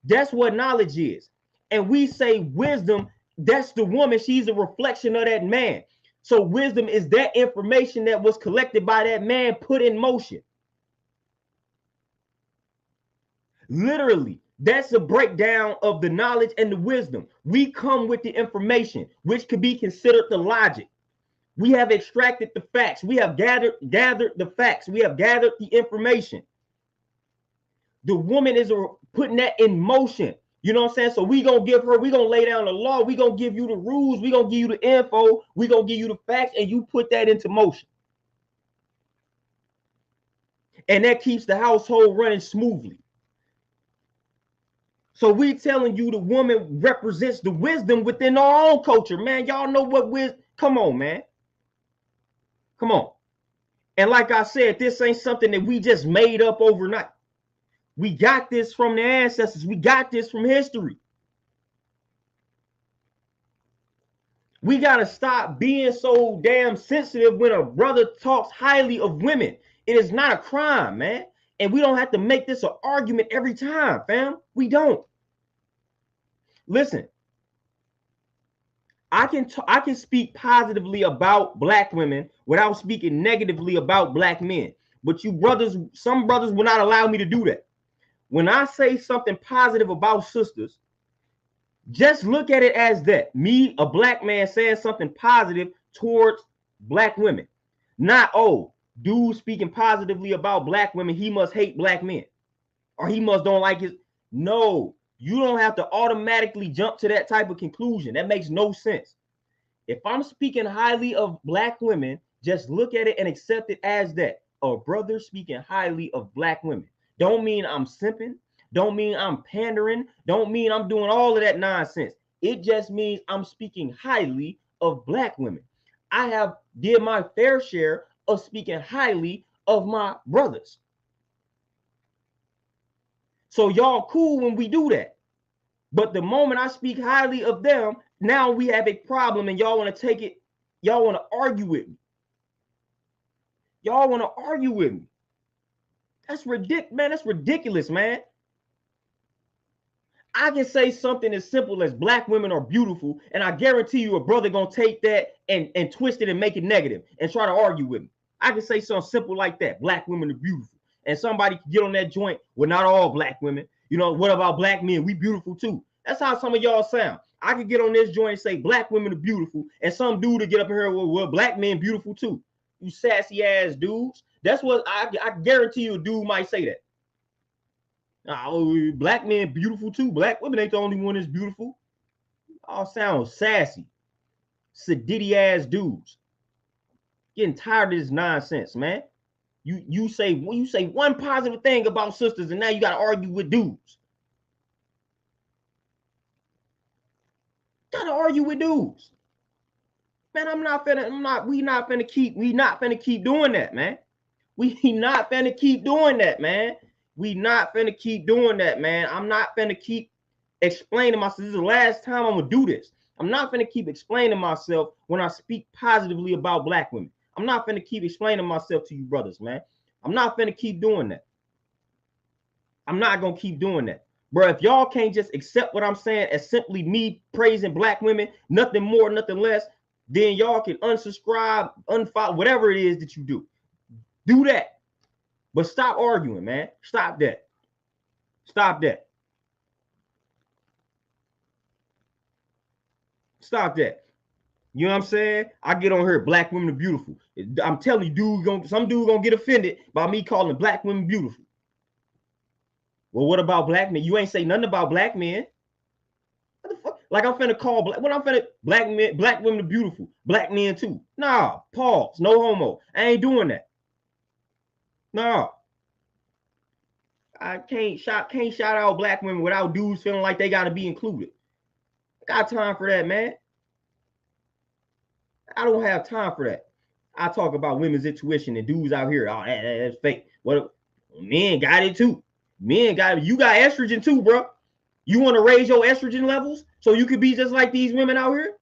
Speaker 1: That's what knowledge is. And we say wisdom, that's the woman. She's a reflection of that man. So wisdom is that information that was collected by that man, put in motion. Literally, that's a breakdown of the knowledge and the wisdom. We come with the information, which could be considered the logic. We have extracted the facts. We have gathered the facts. We have gathered the information. The woman is putting that in motion. You know what I'm saying? So we gonna give her, we gonna lay down the law. We gonna give you the rules. We gonna give you the info. We gonna give you the facts, and you put that into motion. And that keeps the household running smoothly. So we telling you the woman represents the wisdom within our own culture, man. Y'all know what wisdom. Come on, man. Come on. And like I said, this ain't something that we just made up overnight. We got this from the ancestors. We got this from history. We got to stop being so damn sensitive when a brother talks highly of women. It is not a crime, man. And we don't have to make this an argument every time, fam. We don't. Listen, I can speak positively about black women without speaking negatively about black men. But you brothers, some brothers will not allow me to do that. When I say something positive about sisters, just look at it as that. Me, a black man, saying something positive towards black women. Not, oh, dude speaking positively about black women, he must hate black men. Or he must don't like his. No, you don't have to automatically jump to that type of conclusion. That makes no sense. If I'm speaking highly of black women, just look at it and accept it as that. A brother speaking highly of black women. Don't mean I'm simping. Don't mean I'm pandering. Don't mean I'm doing all of that nonsense. It just means I'm speaking highly of black women. I have did my fair share of speaking highly of my brothers. So y'all cool when we do that. But the moment I speak highly of them, now we have a problem and y'all want to take it. Y'all want to argue with me. Y'all want to argue with me. That's ridiculous, man. That's ridiculous, man. I can say something as simple as black women are beautiful, and I guarantee you a brother gonna take that and twist it and make it negative and try to argue with me. I can say something simple like that. Black women are beautiful. And somebody can get on that joint. Well, not all black women. You know, what about black men? We beautiful too. That's how some of y'all sound. I could get on this joint and say black women are beautiful, and some dude to get up here, well, black men beautiful too. You sassy ass dudes. That's what I guarantee you a dude might say that. Oh, black men beautiful too. Black women ain't the only one that's beautiful. All sound sassy, sedity ass dudes. Getting tired of this nonsense, man. You say one positive thing about sisters, and now you gotta argue with dudes. Gotta argue with dudes. Man, we not finna keep doing that, man. We not finna keep doing that, man. We not finna keep doing that, man. I'm not finna keep explaining myself. This is the last time I'm gonna do this. I'm not finna keep explaining myself when I speak positively about black women. I'm not finna keep explaining myself to you brothers, man. I'm not finna keep doing that. I'm not gonna keep doing that. Bro, if y'all can't just accept what I'm saying as simply me praising black women, nothing more, nothing less, then y'all can unsubscribe, unfollow, whatever it is that you do. Do that. But stop arguing, man. Stop that. Stop that. Stop that. You know what I'm saying? I get on here, black women are beautiful. I'm telling you, some dude gonna get offended by me calling black women beautiful. Well, what about black men? You ain't say nothing about black men. What the fuck? Like I'm finna call black women are beautiful. Black men too. Nah, pause. No homo. I ain't doing that. Nah. I can't shout out black women without dudes feeling like they gotta be included. I got time for that, man. I don't have time for that. I talk about women's intuition and dudes out here. Oh, that's fake. What? Men got it too. Men got it. You got estrogen too, bro. You want to raise your estrogen levels so you could be just like these women out here?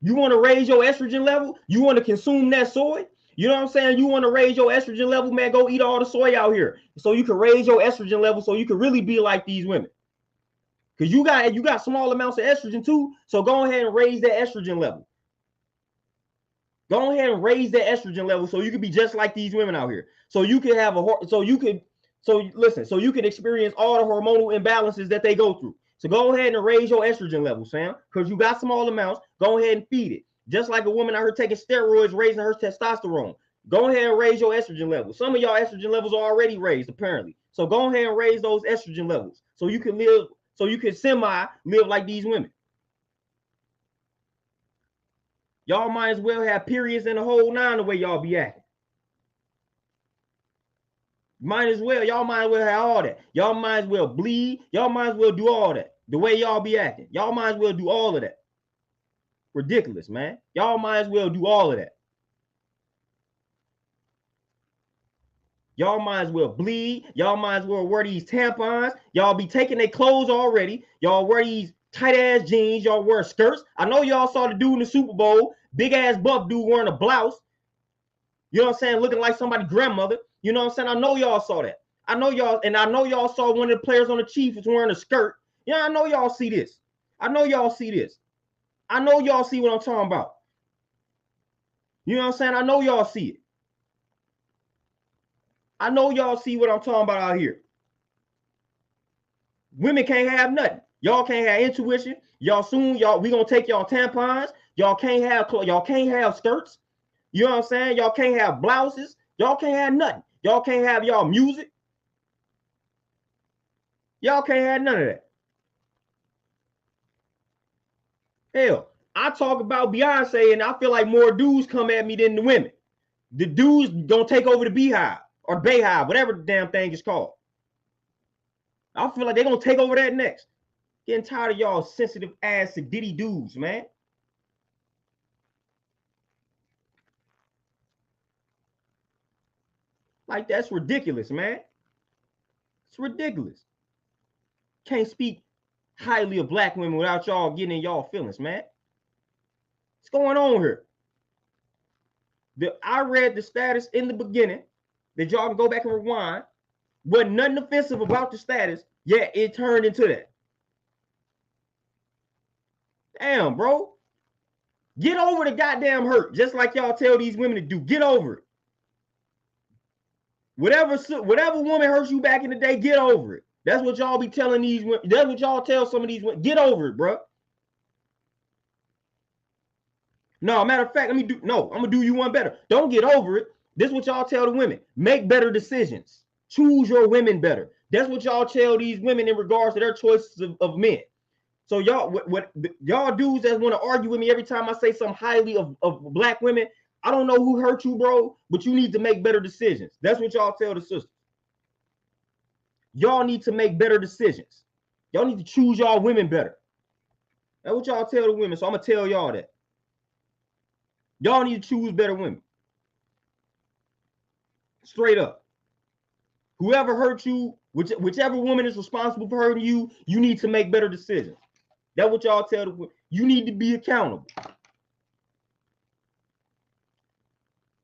Speaker 1: You want to raise your estrogen level? You want to consume that soy? You know what I'm saying? You want to raise your estrogen level, man? Go eat all the soy out here so you can raise your estrogen level so you can really be like these women. Because you got small amounts of estrogen too, so go ahead and raise that estrogen level. Go ahead and raise that estrogen level so you can be just like these women out here. So you can have so you can experience all the hormonal imbalances that they go through. So go ahead and raise your estrogen level, Sam, because you got small amounts. Go ahead and feed it. Just like a woman out here taking steroids, raising her testosterone. Go ahead and raise your estrogen levels. Some of y'all estrogen levels are already raised, apparently. So go ahead and raise those estrogen levels so you can live. So you can semi-live like these women. Y'all might as well have periods in the whole nine the way y'all be acting. Might as well. Y'all might as well have all that. Y'all might as well bleed. Y'all might as well do all that. The way y'all be acting. Y'all might as well do all of that. Ridiculous, man. Y'all might as well do all of that. Y'all might as well bleed. Y'all might as well wear these tampons. Y'all be taking their clothes already. Y'all wear these tight ass jeans. Y'all wear skirts. I know y'all saw the dude in the Super Bowl, big ass buff dude wearing a blouse. You know what I'm saying? Looking like somebody's grandmother. You know what I'm saying? I know y'all saw that. I know y'all saw one of the players on the Chiefs was wearing a skirt. Yeah, I know y'all see this. I know y'all see this. I know y'all see what I'm talking about. You know what I'm saying? I know y'all see it. I know y'all see what I'm talking about out here. Women can't have nothing. Y'all can't have intuition. We gonna take y'all tampons. Y'all can't have skirts. You know what I'm saying? Y'all can't have blouses. Y'all can't have nothing. Y'all can't have y'all music. Y'all can't have none of that. Hell, I talk about Beyonce and I feel like more dudes come at me than the women. The dudes gonna take over the Beehive or Bayhive, whatever the damn thing is called. I feel like they're gonna take over that next. Getting tired of y'all sensitive ass sedity dudes, man. Like that's ridiculous, man. It's ridiculous. Can't speak highly of black women without y'all getting in y'all feelings, man. What's going on here? I read the status in the beginning that y'all can go back and rewind. Wasn't nothing offensive about the status, yet it turned into that. Damn, bro. Get over the goddamn hurt, just like y'all tell these women to do. Get over it. Whatever woman hurts you back in the day, get over it. That's what y'all be telling these women. That's what y'all tell some of these women. Get over it, bro. No, matter of fact, I'm gonna do you one better. Don't get over it. This is what y'all tell the women. Make better decisions. Choose your women better. That's what y'all tell these women in regards to their choices of men. So y'all, what y'all dudes that want to argue with me every time I say something highly of black women, I don't know who hurt you, bro, but you need to make better decisions. That's what y'all tell the sisters. Y'all need to make better decisions. Y'all need to choose y'all women better. That's what y'all tell the women. So I'm going to tell y'all that. Y'all need to choose better women. Straight up. Whoever hurt you, whichever woman is responsible for hurting you, you need to make better decisions. That's what y'all tell the women. You need to be accountable.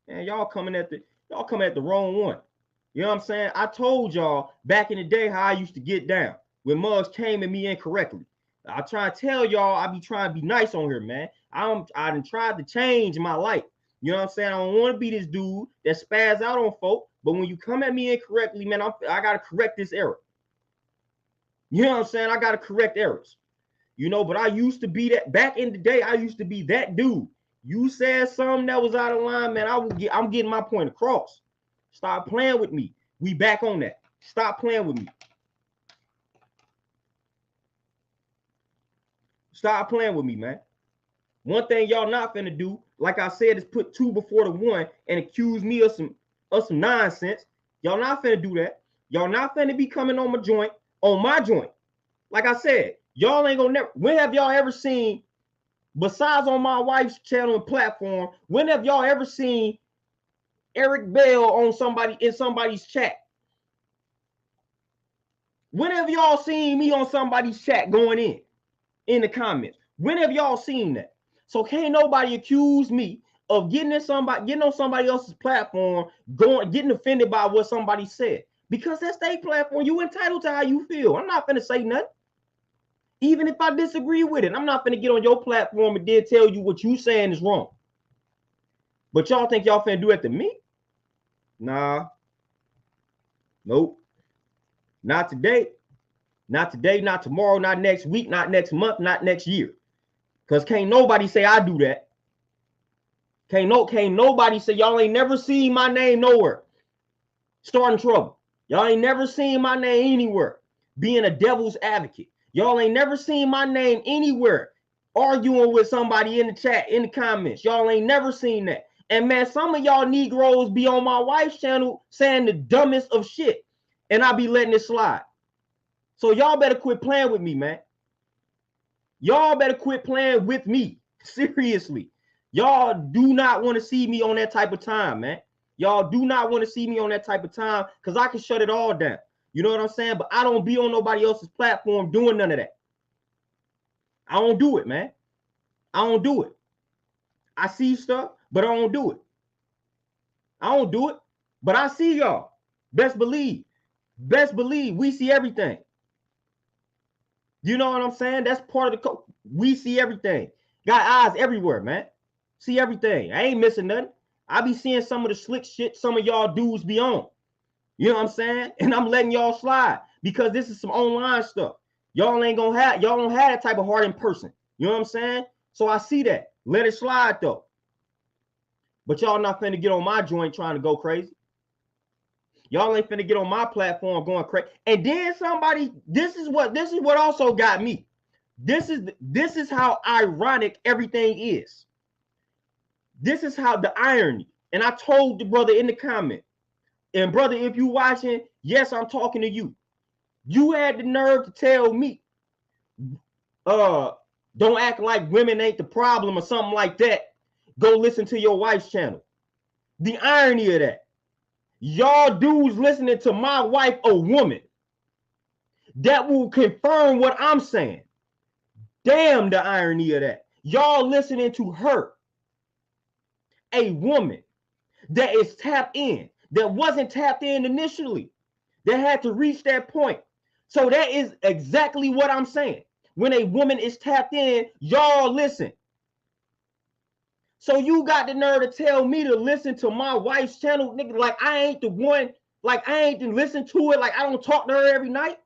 Speaker 1: Man, y'all coming at the wrong one. You know what I'm saying? I told y'all back in the day how I used to get down when mugs came at me incorrectly. I try to tell y'all I be trying to be nice on here, man. I done tried to change my life. You know what I'm saying? I don't want to be this dude that spaz out on folk, but when you come at me incorrectly, man, I got to correct this error. You know what I'm saying? I got to correct errors. You know, but I used to be that back in the day. I used to be that dude. You said something that was out of line, man. I'm getting my point across. Stop playing with me. We back on that. Stop playing with me. Stop playing with me, man. One thing y'all not finna do, like I said, is put 2 before the 1 and accuse me of some nonsense. Y'all not finna do that. Y'all not finna be coming on my joint. Like I said, y'all ain't gonna never. When have y'all ever seen, besides on my wife's channel and platform, when have y'all ever seen Eric Bell on somebody's chat? When have y'all seen me on somebody's chat going in the comments? When have y'all seen that? So can't nobody accuse me of getting on somebody else's platform, getting offended by what somebody said. Because that's their platform. You entitled to how you feel. I'm not finna say nothing. Even if I disagree with it, I'm not finna get on your platform and then tell you what you saying is wrong. But y'all think y'all finna do it to me? Nah. Nope. Not today. Not today, not tomorrow, not next week, not next month, not next year. Because can't nobody say I do that. Can't nobody say y'all ain't never seen my name nowhere starting trouble. Y'all ain't never seen my name anywhere being a devil's advocate. Y'all ain't never seen my name anywhere arguing with somebody in the chat, in the comments. Y'all ain't never seen that. And man, some of y'all Negroes be on my wife's channel saying the dumbest of shit, and I be letting it slide. So y'all better quit playing with me, man. Y'all better quit playing with me. Seriously. Y'all do not want to see me on that type of time, man. Y'all do not want to see me on that type of time because I can shut it all down. You know what I'm saying? But I don't be on nobody else's platform doing none of that. I don't do it, man. I don't do it. I see stuff, but I don't do it. I don't do it, but I see y'all. Best believe. Best believe we see everything. You know what I'm saying? That's part of the code. We see everything. Got eyes everywhere, man. See everything. I ain't missing nothing. I be seeing some of the slick shit some of y'all dudes be on. You know what I'm saying? And I'm letting y'all slide because this is some online stuff. Y'all don't have that type of heart in person. You know what I'm saying? So I see that. Let it slide though. But y'all not finna get on my joint trying to go crazy. Y'all ain't finna get on my platform going crazy. And then somebody, this is what also got me. This is how ironic everything is. This is how the irony. And I told the brother in the comment, and brother, if you watching, yes, I'm talking to you. You had the nerve to tell me, don't act like women ain't the problem or something like that. Go listen to your wife's channel. The irony of that. Y'all dudes listening to my wife, a woman, that will confirm what I'm saying. Damn the irony of that. Y'all listening to her, a woman that is tapped in, that wasn't tapped in initially, that had to reach that point. So that is exactly what I'm saying. When a woman is tapped in, y'all listen. So you got the nerve to tell me to listen to my wife's channel, nigga, like I ain't the one, like I ain't to listen to it, like I don't talk to her every night.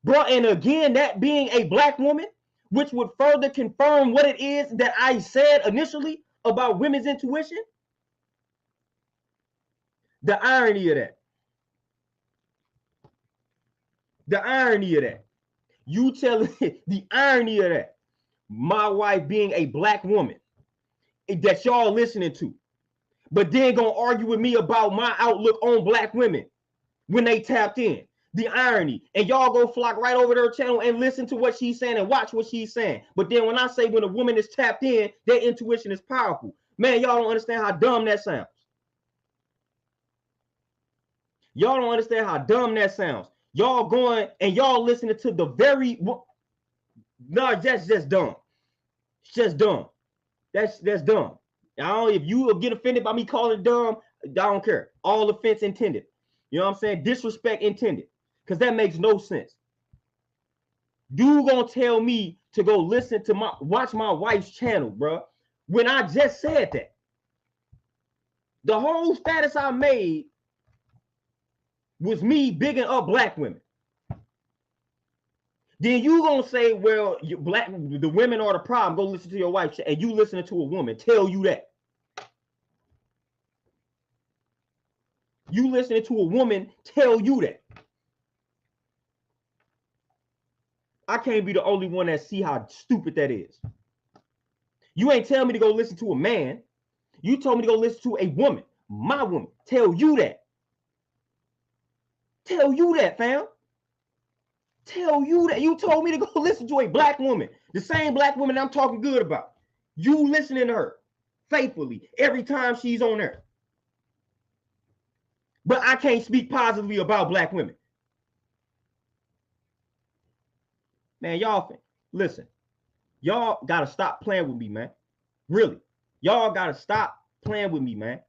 Speaker 1: Bro, and again, that being a black woman, which would further confirm what it is that I said initially about women's intuition. The irony of that. The irony of that. You tell the irony of that. My wife being a black woman that y'all listening to, but then gonna argue with me about my outlook on black women when they tapped in. The irony. And y'all go flock right over to her channel and listen to what she's saying and watch what she's saying. But then when I say when a woman is tapped in, their intuition is powerful. Man, y'all don't understand how dumb that sounds. Y'all don't understand how dumb that sounds. Y'all going and y'all listening to the very, no, that's just dumb. It's just dumb. That's dumb. I don't, if you get offended by me calling it dumb, I don't care. All offense intended. You know what I'm saying? Disrespect intended. Because that makes no sense. You gonna tell me to go listen to watch my wife's channel, bro, when I just said that. The whole status I made was me bigging up black women. Then you gonna say, well, the women are the problem. Go listen to your wife, and you listening to a woman tell you that. You listening to a woman tell you that. I can't be the only one that see how stupid that is. You ain't tell me to go listen to a man. You told me to go listen to a woman, my woman, tell you that. Tell you that, fam. Tell you that. You told me to go listen to a black woman, the same black woman I'm talking good about. You listening to her faithfully every time she's on there. But I can't speak positively about black women. Man, y'all, listen. Y'all got to stop playing with me, man. Really. Y'all got to stop playing with me, man.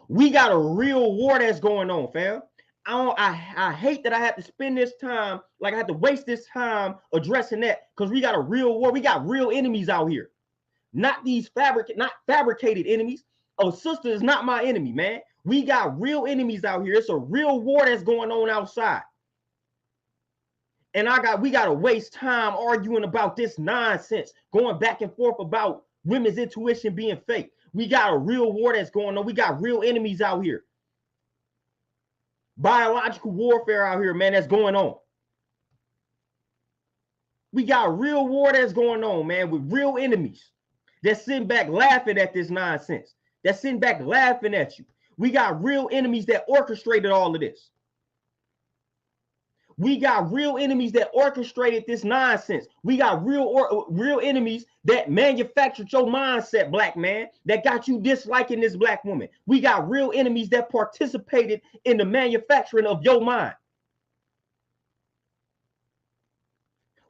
Speaker 1: We got a real war that's going on, fam. I hate that I have to spend this time, like I have to waste this time addressing that, because we got a real war. We got real enemies out here. Not these fabricated enemies. A sister is not my enemy, man. We got real enemies out here. It's a real war that's going on outside. And we got to waste time arguing about this nonsense, going back and forth about women's intuition being fake. We got a real war that's going on. We got real enemies out here. Biological warfare out here, man, that's going on. We got real war that's going on, man, with real enemies that's sitting back laughing at this nonsense. That's sitting back laughing at you. We got real enemies that orchestrated all of this. We got real enemies that orchestrated this nonsense. We got real enemies that manufactured your mindset, black man, that got you disliking this black woman. We got real enemies that participated in the manufacturing of your mind.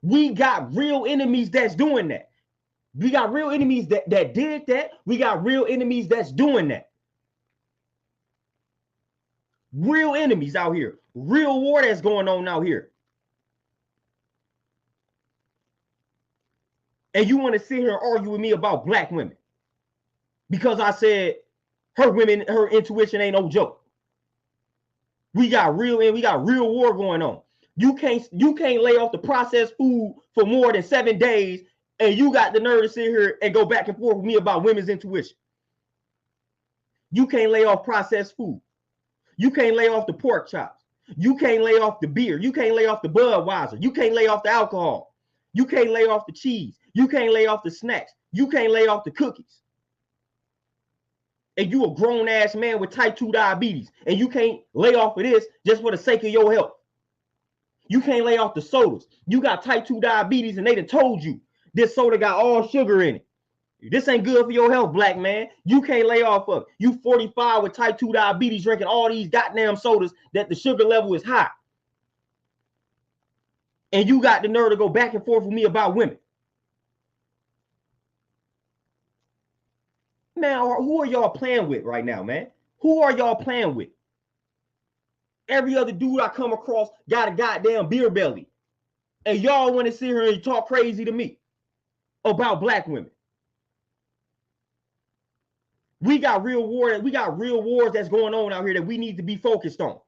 Speaker 1: We got real enemies that's doing that. We got real enemies that did that. We got real enemies that's doing that. Real enemies out here. Real war that's going on out here. And you want to sit here and argue with me about black women because I said her intuition ain't no joke. We got real war going on. You can't lay off the processed food for more than 7 days, and you got the nerve to sit here and go back and forth with me about women's intuition. You can't lay off processed food. You can't lay off the pork chops. You can't lay off the beer. You can't lay off the Budweiser. You can't lay off the alcohol. You can't lay off the cheese. You can't lay off the snacks. You can't lay off the cookies. And you a grown ass man with type 2 diabetes, and you can't lay off of this just for the sake of your health. You can't lay off the sodas. You got type 2 diabetes, and they done told you this soda got all sugar in it. This ain't good for your health, black man. You can't lay off of it. You 45 with type 2 diabetes drinking all these goddamn sodas that the sugar level is high. And you got the nerve to go back and forth with me about women. Man, who are y'all playing with right now, man? Who are y'all playing with? Every other dude I come across got a goddamn beer belly. And y'all want to sit here and talk crazy to me about black women. We got real war. We got real wars that's going on out here that we need to be focused on.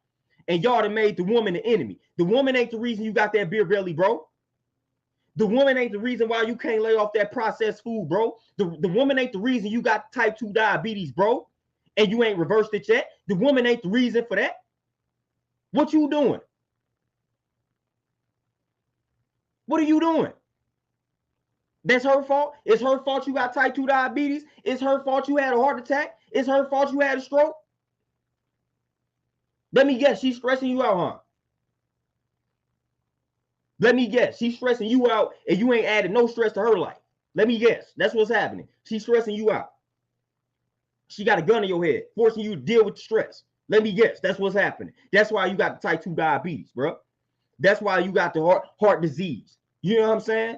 Speaker 1: And y'all done made the woman the enemy. The woman ain't the reason you got that beer belly, bro. The woman ain't the reason why you can't lay off that processed food, bro. The woman ain't the reason you got type 2 diabetes, bro. and you ain't reversed it yet. The woman ain't the reason for that. What you doing? What are you doing? That's her fault. It's her fault you got type 2 diabetes. It's her fault you had a heart attack. It's her fault you had a stroke. Let me guess, she's stressing you out, huh? Let me guess, she's stressing you out and you ain't added no stress to her life. Let me guess, that's what's happening. She's stressing you out. She got a gun in your head, forcing you to deal with the stress. Let me guess, that's what's happening. That's why you got the type 2 diabetes, bro. That's why you got the heart disease. You know what I'm saying?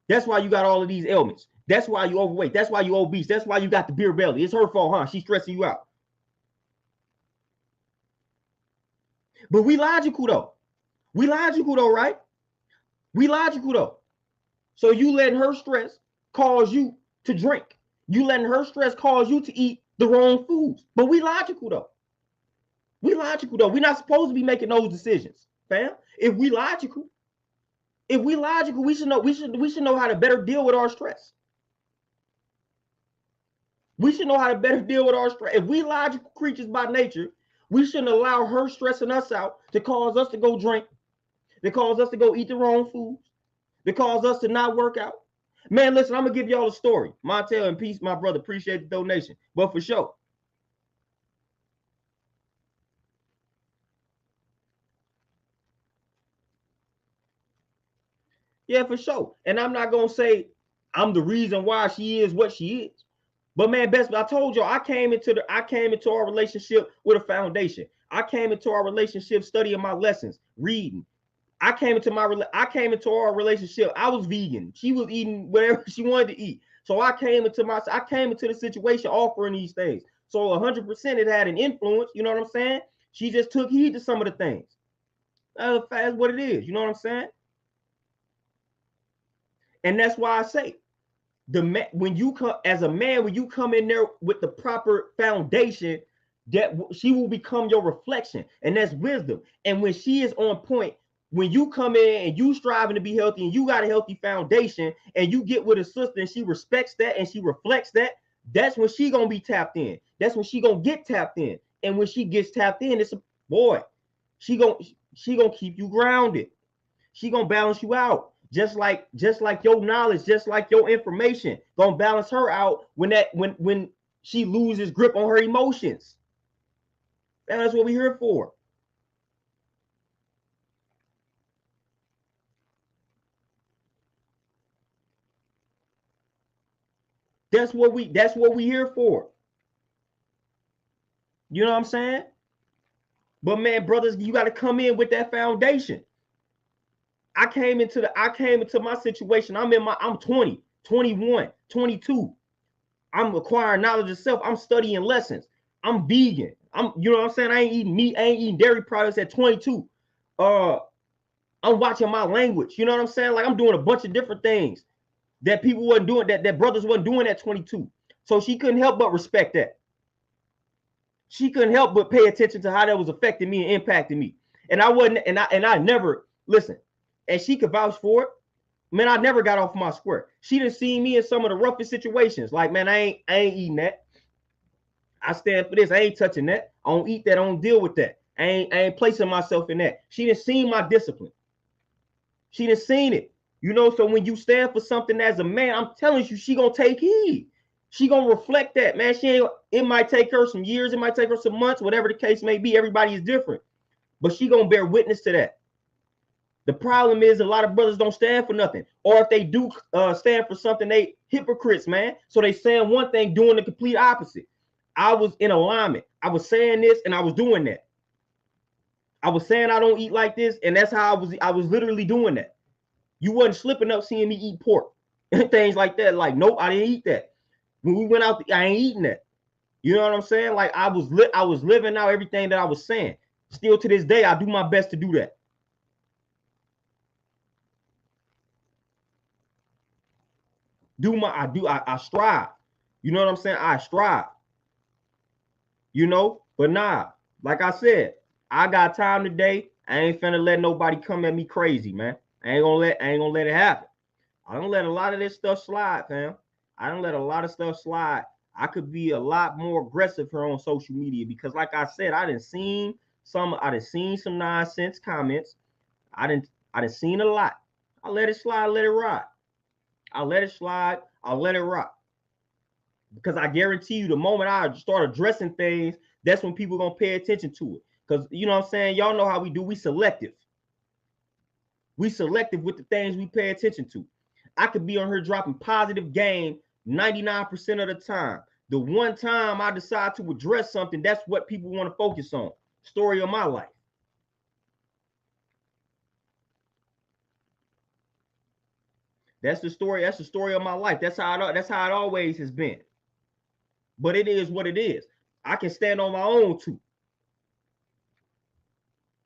Speaker 1: That's why you got all of these ailments. That's why you overweight. That's why you obese. That's why you got the beer belly. It's her fault, huh? She's stressing you out. But we logical though. We logical though, right? We logical though. So you letting her stress cause you to drink. You letting her stress cause you to eat the wrong foods. But we logical though. We logical though. We're not supposed to be making those decisions, fam. If we logical, we should know how to better deal with our stress. We should know how to better deal with our stress. If we logical creatures by nature, we shouldn't allow her stressing us out to cause us to go drink, to cause us to go eat the wrong foods, to cause us to not work out. Man, listen, I'm gonna give y'all a story. Montel and peace, my brother. Appreciate the donation. But for sure. Yeah, for sure. And I'm not gonna say I'm the reason why she is what she is. But man, best I told y'all, I came into our relationship with a foundation. I came into our relationship studying my lessons, reading. I came into our relationship. I was vegan. She was eating whatever she wanted to eat. So I came into the situation offering these things. So 100% it had an influence. You know what I'm saying? She just took heed to some of the things. That's what it is. You know what I'm saying? And that's why I say when you come as a man, when you come in there with the proper foundation, that she will become your reflection, and that's wisdom. And when she is on point, when you come in and you striving to be healthy and you got a healthy foundation and you get with a sister and she respects that and she reflects that, that's when she gonna be tapped in. That's when she gonna get tapped in. And when she gets tapped in, it's a boy. She gonna keep you grounded. She gonna balance you out. Just like your knowledge, just like your information, gonna balance her out when she loses grip on her emotions. And that's what we're here for. That's what we here for. You know what I'm saying? But man, brothers, you got to come in with that foundation. I came into my situation. I'm 20, 21, 22. I'm acquiring knowledge of self. I'm studying lessons. I'm vegan. You know what I'm saying? I ain't eating meat. I ain't eating dairy products at 22. I'm watching my language. You know what I'm saying? Like I'm doing a bunch of different things that people wasn't doing, that brothers wasn't doing at 22. So she couldn't help but respect that. She couldn't help but pay attention to how that was affecting me and impacting me. And I wasn't, and I never listen. And she could vouch for it. Man, I never got off my square. She done seen me in some of the roughest situations. Like, man, I ain't eating that. I stand for this. I ain't touching that. I don't eat that. I don't deal with that. I ain't placing myself in that. She done seen my discipline. She done seen it. You know, so when you stand for something as a man, I'm telling you, she gonna take heed. She gonna reflect that, man. It might take her some years, it might take her some months, whatever the case may be. Everybody is different, but she gonna bear witness to that. The problem is a lot of brothers don't stand for nothing, or if they do stand for something, they hypocrites, man. So they saying one thing, doing the complete opposite. I was in alignment. I was saying this, and I was doing that. I was saying I don't eat like this, and that's how I was literally doing that. You wasn't slipping up seeing me eat pork and things like that. Like, nope, I didn't eat that. When we went out, I ain't eating that. You know what I'm saying? Like I was living out everything that I was saying. Still to this day, I do my best to do that. I strive. You know what I'm saying? I strive. You know, but nah, like I said, I got time today. I ain't finna let nobody come at me crazy, man. I ain't gonna let it happen. I don't let a lot of this stuff slide, fam. I don't let a lot of stuff slide. I could be a lot more aggressive here on social media because, like I said, I done seen some nonsense comments. I done seen a lot. I let it slide, let it ride. I let it slide, I let it rock. Because I guarantee you, the moment I start addressing things, that's when people gonna pay attention to it. Because you know what I'm saying, y'all know how we do. We selective. We selective with the things we pay attention to. I could be on here dropping positive game 99% of the time. The one time I decide to address something, that's what people want to focus on. Story of my life. That's the story. That's the story of my life. That's how it always has been. But it is what it is. I can stand on my own too.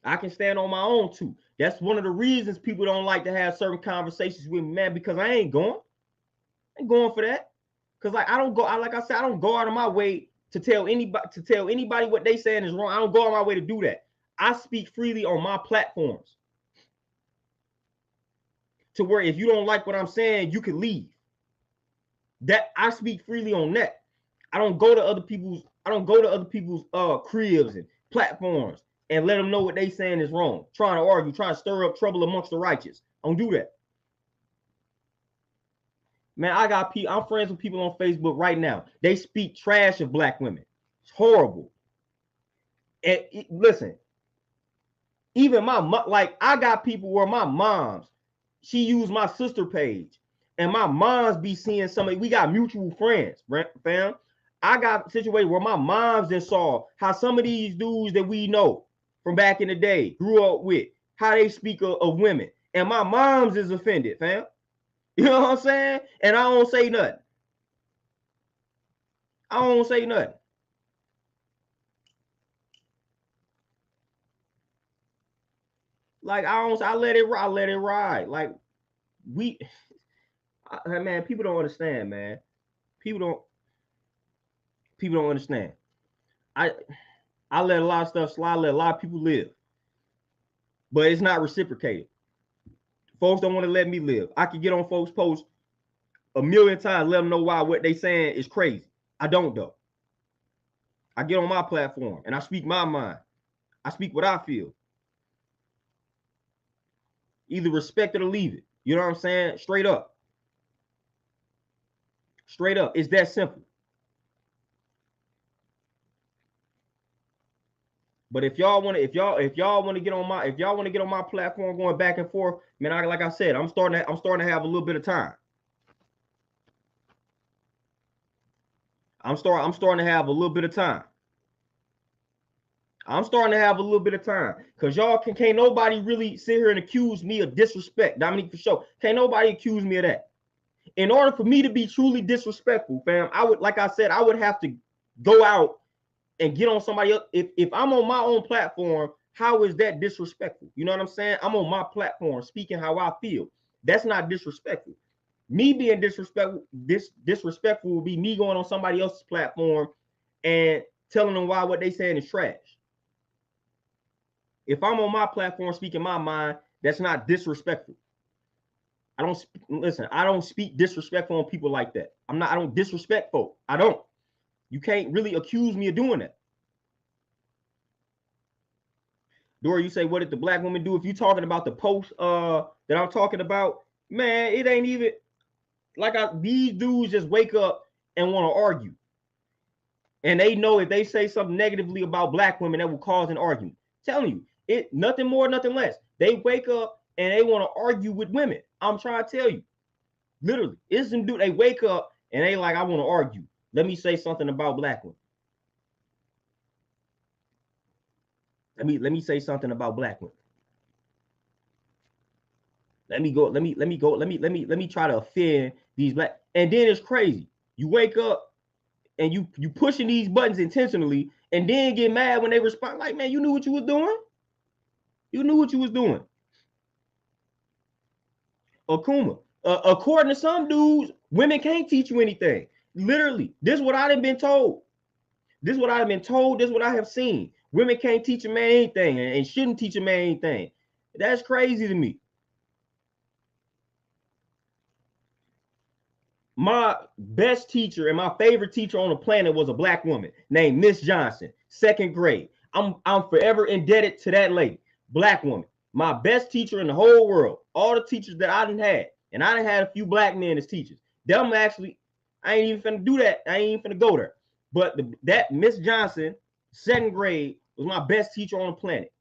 Speaker 1: I can stand on my own too. That's one of the reasons people don't like to have certain conversations with me, man, because I ain't going for that. Because like I don't go, like I said, I don't go out of my way to tell anybody what they saying is wrong. I don't go out of my way to do that. I speak freely on my platforms. To where if you don't like what I'm saying, you can leave. That I speak freely on that. I don't go to other people's cribs and platforms and let them know what they saying is wrong. Trying to argue, trying to stir up trouble amongst the righteous. I don't do that. Man, I'm friends with people on Facebook right now. They speak trash of black women. It's horrible. And listen, even I got people where my mom's, she used my sister page, and my mom's be seeing somebody. We got mutual friends, fam. I got a situation where my mom's then saw how some of these dudes that we know from back in the day grew up with, how they speak of women. And my mom's is offended, fam. You know what I'm saying? And I don't say nothing. I don't say nothing. Like I let it ride. Like man, people don't understand, man. People don't understand. I let a lot of stuff slide, let a lot of people live. But it's not reciprocated. Folks don't want to let me live. I can get on folks' posts a million times, let them know why what they saying is crazy. I don't though. I get on my platform and I speak my mind. I speak what I feel. Either respect it or leave it. You know what I'm saying? Straight up. Straight up. It's that simple. But if y'all want to get on my platform going back and forth, man, like I said, I'm starting to have a little bit of time. I'm starting to have a little bit of time. Because y'all can't nobody really sit here and accuse me of disrespect. Dominique, for sure. Can't nobody accuse me of that. In order for me to be truly disrespectful, fam, I would have to go out and get on somebody else. If I'm on my own platform, how is that disrespectful? You know what I'm saying? I'm on my platform speaking how I feel. That's not disrespectful. Me being disrespectful will be me going on somebody else's platform and telling them why what they saying is trash. If I'm on my platform speaking my mind, that's not disrespectful. I don't speak disrespectful on people like that. I don't disrespect folk. I don't. You can't really accuse me of doing that. Dora, you say, what did the black woman do? If you talking about the post that I'm talking about, man, it ain't even like these dudes just wake up and want to argue. And they know if they say something negatively about black women, that will cause an argument. I'm telling you, it nothing more, nothing less. They wake up and they want to argue with women. I'm trying to tell you. Literally, it's some dude, they wake up and they like, I want to argue. Let me say something about black women. Let me say something about black women. Let me try to offend these black. And then it's crazy. You wake up and you pushing these buttons intentionally and then get mad when they respond. Like, man, you knew what you was doing. You knew what you was doing. Akuma. According to some dudes, women can't teach you anything. Literally, this is what I done been told. This is what I've been told. This is what I have seen. Women can't teach a man anything and shouldn't teach a man anything. That's crazy to me. My best teacher and my favorite teacher on the planet was a black woman named Miss Johnson, 2nd grade. I'm forever indebted to that lady, black woman. My best teacher in the whole world. All the teachers that I done had, and I done had a few black men as teachers. Them actually, I ain't even finna do that. I ain't even finna go there. But that Miss Johnson, 2nd grade, was my best teacher on the planet.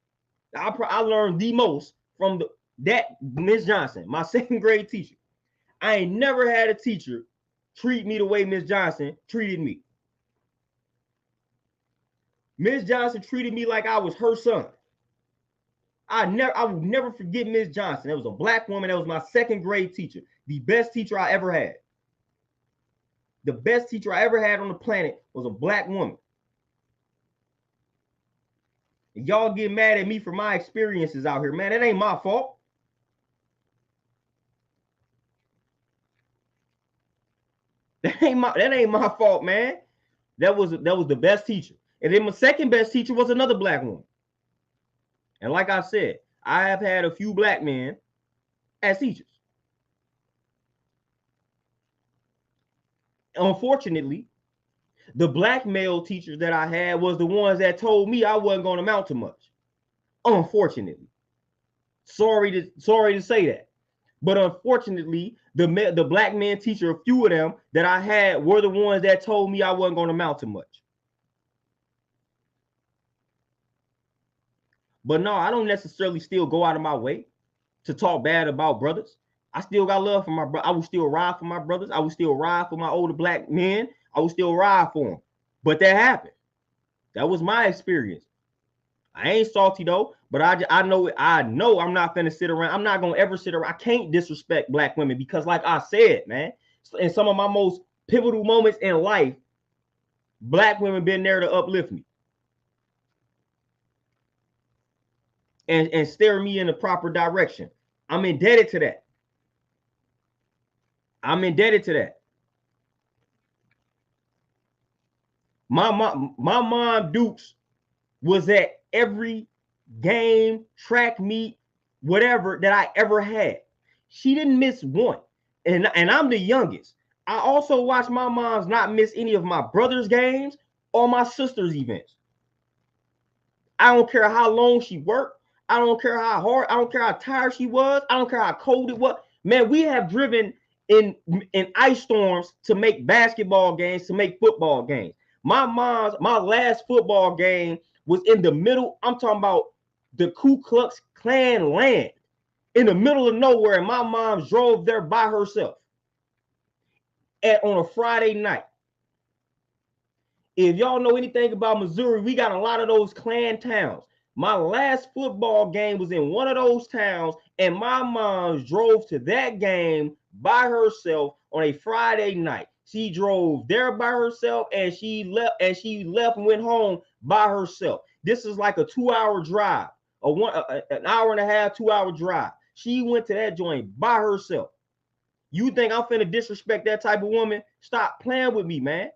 Speaker 1: I learned the most from that Miss Johnson, my 2nd grade teacher. I ain't never had a teacher treat me the way Miss Johnson treated me. Miss Johnson treated me like I was her son. I will never forget Miss Johnson. That was a black woman. That was my 2nd grade teacher. The best teacher I ever had. The best teacher I ever had on the planet was a black woman. And y'all get mad at me for my experiences out here, man. That ain't my fault. That ain't my fault, man. That was the best teacher. And then my 2nd best teacher was another black woman. And like I said, I have had a few black men as teachers. Unfortunately, the black male teachers that I had was the ones that told me I wasn't going to amount to much. Unfortunately. Sorry to say that. But unfortunately, the black man teacher, a few of them that I had were the ones that told me I wasn't going to amount to much. But no, I don't necessarily still go out of my way to talk bad about brothers. I still got love for my brother. I will still ride for my brothers. I will still ride for my older black men. I will still ride for them. But that happened. That was my experience. I ain't salty though, but I know I'm not finna sit around. I'm not gonna ever sit around. I can't disrespect black women because, like I said, man, in some of my most pivotal moments in life, black women been there to uplift me and steer me in the proper direction. I'm indebted to that. I'm indebted to that. My mom Dukes was at every game, track meet, whatever that I ever had. She didn't miss one. And I'm the youngest. I also watched my moms not miss any of my brother's games or my sister's events. I don't care how long she worked. I don't care how hard. I don't care how tired she was. I don't care how cold it was. Man, we have driven in ice storms to make basketball games, to make football games. My last football game was in the middle. I'm talking about the Ku Klux Klan land in the middle of nowhere. And my mom drove there by herself on a Friday night. If y'all know anything about Missouri, we got a lot of those Klan towns. My last football game was in one of those towns, and my mom drove to that game by herself on a Friday night. She drove there by herself, and she left and went home by herself. This is like a 2-hour drive, an hour and a half, 2-hour drive. She went to that joint by herself. You think I'm finna disrespect that type of woman? Stop playing with me, man.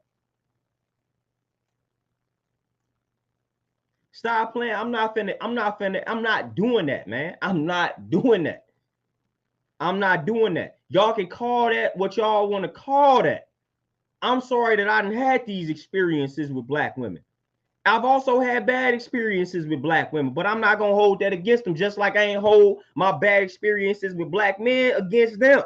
Speaker 1: Stop playing. I'm not doing that, man. I'm not doing that. I'm not doing that. Y'all can call that what y'all want to call that. I'm sorry that I done had these experiences with black women. I've also had bad experiences with black women, but I'm not going to hold that against them, just like I ain't hold my bad experiences with black men against them.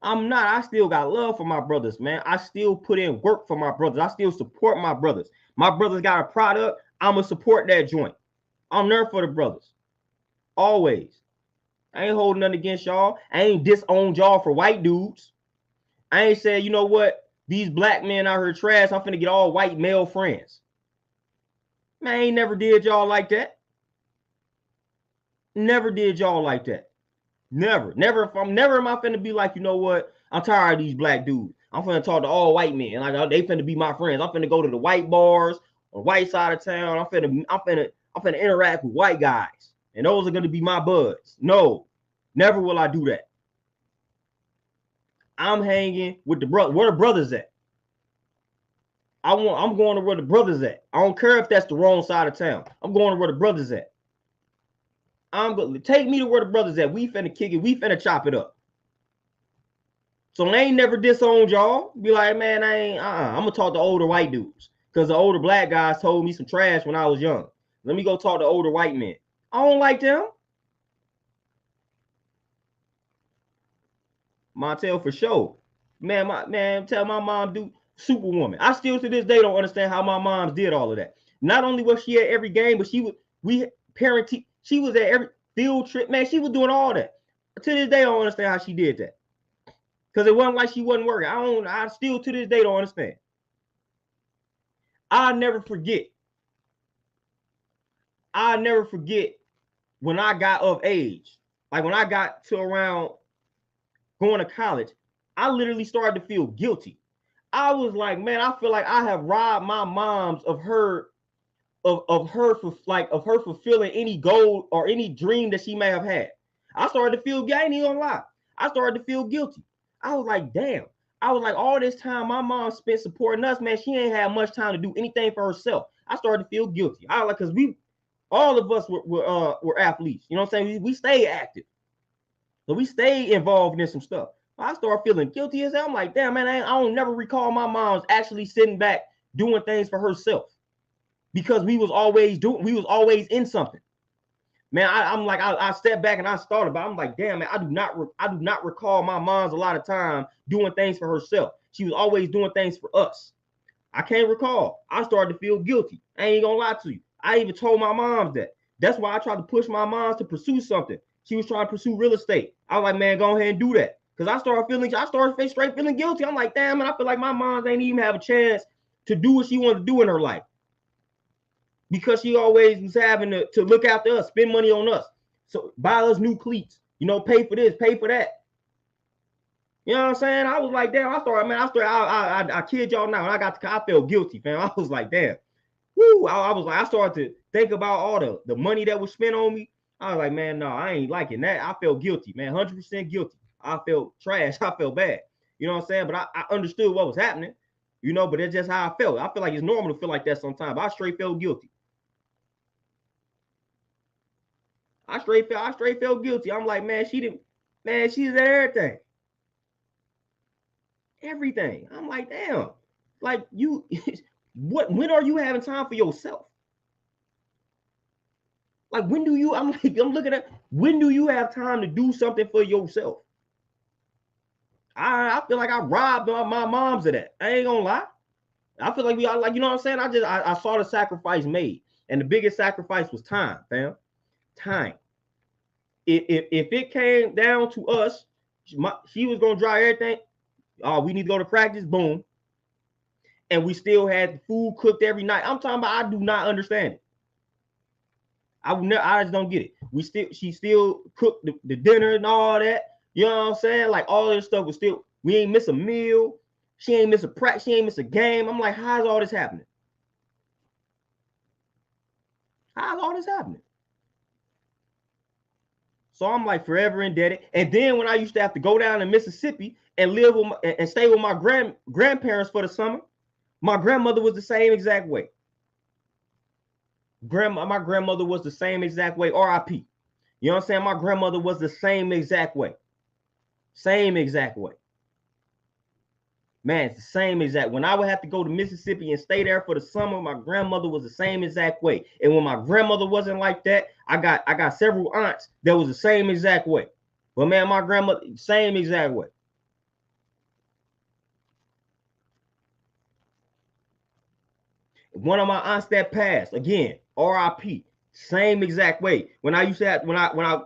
Speaker 1: I'm not. I still got love for my brothers, man. I still put in work for my brothers. I still support my brothers. My brothers got a product. I'm going to support that joint. I'm there for the brothers. Always. I ain't holding nothing against y'all. I ain't disowned y'all for white dudes. I ain't said, you know what? These black men out here trash. I'm finna get all white male friends. Man, I ain't never did y'all like that. Never did y'all like that. Never am I finna be like, you know what? I'm tired of these black dudes. I'm finna talk to all white men. Like they finna be my friends. I'm finna go to the white bars on the white side of town. I'm finna interact with white guys. And those are gonna be my buds. No, never will I do that. I'm hanging with the brother. Where the brothers at? I'm going to where the brothers at. I don't care if that's the wrong side of town. I'm going to where the brothers at. I'm going to take me to where the brothers at. We finna kick it. We finna chop it up. So they ain't never disowned y'all. Be like, man, I ain't, I'm gonna talk to older white dudes. Cause the older black guys told me some trash when I was young. Let me go talk to older white men. I don't like them. Montel for sure. Man, tell my mom do Superwoman. I still to this day don't understand how my moms did all of that. Not only was she at every game, but we parenting. She was at every field trip. Man, she was doing all that. To this day, I don't understand how she did that. Because it wasn't like she wasn't working. I still to this day don't understand. I'll never forget when I got of age. Like when I got to around going to college, I literally started to feel guilty. I was like, man, I feel like I have robbed my mom's of her fulfilling any goal or any dream that she may have had. I started to feel, I ain't even gonna lie. I started to feel guilty. I was like, damn. I was like, all this time my mom spent supporting us, man. She ain't had much time to do anything for herself. I started to feel guilty. I was like, because all of us were athletes. You know what I'm saying? We stay active. So we stay involved in some stuff. I started feeling guilty as hell. I'm like, damn, man, I don't never recall my mom's actually sitting back doing things for herself. Because we was always in something. Man, I stepped back and I thought about it. I'm like, damn, man, I do not recall my mom's a lot of time doing things for herself. She was always doing things for us. I can't recall. I started to feel guilty. I ain't gonna lie to you. I even told my mom that. That's why I tried to push my mom to pursue something. She was trying to pursue real estate. I was like, man, go ahead and do that. Because I started straight feeling guilty. I'm like, damn, man, I feel like my mom ain't even have a chance to do what she wanted to do in her life. Because she always was having to look after us, spend money on us. So buy us new cleats, pay for this, pay for that. You know what I'm saying? I was like, damn, I kid y'all now. When I felt guilty, fam. I was like, damn. Woo. I started to think about all the money that was spent on me. I was like, man, no, I ain't liking that. I felt guilty, man, 100% guilty. I felt trash. I felt bad. You know what I'm saying? But I understood what was happening, but that's just how I felt. I feel like it's normal to feel like that sometimes. I straight felt guilty. I straight felt guilty. I'm like, man, she's at everything. Everything. I'm like, damn. Like when are you having time for yourself? Like I'm looking at when do you have time to do something for yourself? I feel like I robbed my moms of that. I ain't gonna lie. I feel like you know what I'm saying? I saw the sacrifice made. And the biggest sacrifice was time, fam. Time. If it came down to us, she was gonna drive everything. Oh, we need to go to practice. Boom. And we still had food cooked every night. I'm talking about. I do not understand it. I just don't get it. She still cooked the dinner and all that. You know what I'm saying? Like all this stuff was still. We ain't miss a meal. She ain't miss a practice. She ain't miss a game. I'm like, how's all this happening? How's all this happening? So I'm like forever indebted. And then when I used to have to go down to Mississippi and live with and stay with my grandparents for the summer, my grandmother was the same exact way. My grandmother was the same exact way. R.I.P. You know what I'm saying? My grandmother was the same exact way. Same exact way. Man, it's the same exact. When I would have to go to Mississippi and stay there for the summer, my grandmother was the same exact way. And when my grandmother wasn't like that, I got several aunts that was the same exact way. But man, my grandmother, same exact way. One of my aunts that passed, again, R.I.P. Same exact way. When I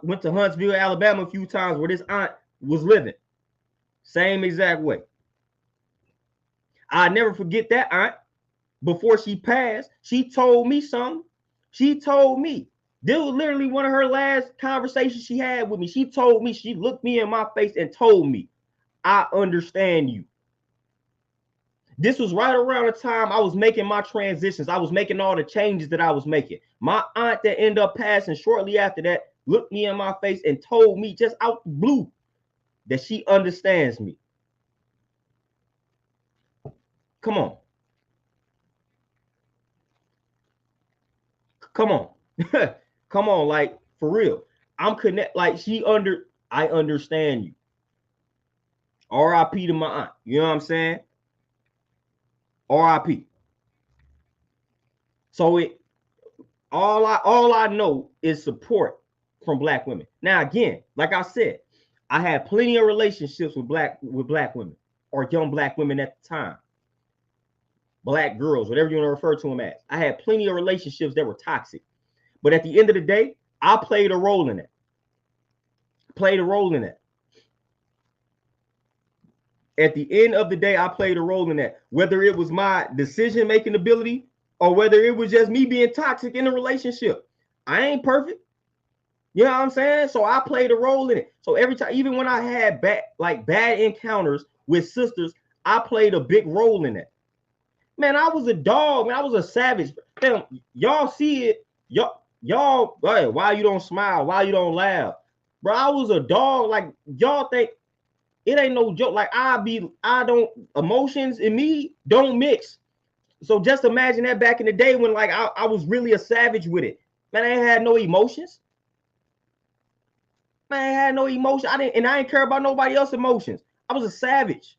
Speaker 1: went to Huntsville, Alabama a few times where this aunt was living, same exact way. I never forget that aunt. Before she passed, she told me something. She told me. This was literally one of her last conversations she had with me. She told me, she looked me in my face and told me, I understand you. This was right around the time I was making my transitions. I was making all the changes that I was making. My aunt that ended up passing shortly after that looked me in my face and told me just out the blue that she understands me. Come on. Come on. Come on, like for real. I'm connect like I understand you. R.I.P. to my aunt. You know what I'm saying? R.I.P. So all I know is support from black women. Now, again, like I said, I had plenty of relationships with black women or young black women at the time. Black girls, whatever you want to refer to them as. I had plenty of relationships that were toxic. But at the end of the day, I played a role in it. Played a role in it. At the end of the day, I played a role in that. Whether it was my decision-making ability or whether it was just me being toxic in a relationship. I ain't perfect. You know what I'm saying? So I played a role in it. So every time, even when I had bad encounters with sisters, I played a big role in it. Man, I was a dog, man. I was a savage. Man, y'all see it. Y'all, hey, why you don't smile? Why you don't laugh? Bro, I was a dog. Like, y'all think it ain't no joke. Like, emotions in me don't mix. So just imagine that back in the day when like I was really a savage with it. Man, I ain't had no emotions. Man, I ain't had no emotion. I didn't care about nobody else's emotions. I was a savage.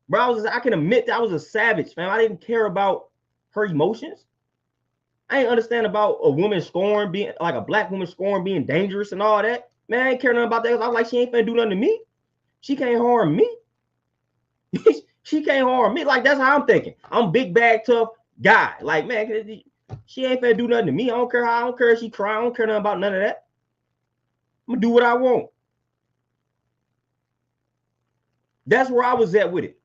Speaker 1: Bro, I can admit that I was a savage, man. I didn't care about her emotions. I ain't understand about a woman scorn being like a black woman scorn being dangerous and all that. Man, I ain't care nothing about that. I was like, she ain't finna do nothing to me. She can't harm me. She can't harm me. Like, that's how I'm thinking. I'm big bag tough guy. Like, man, she ain't finna do nothing to me. I don't care if she cry. I don't care nothing about none of that. I'm gonna do what I want. That's where I was at with it.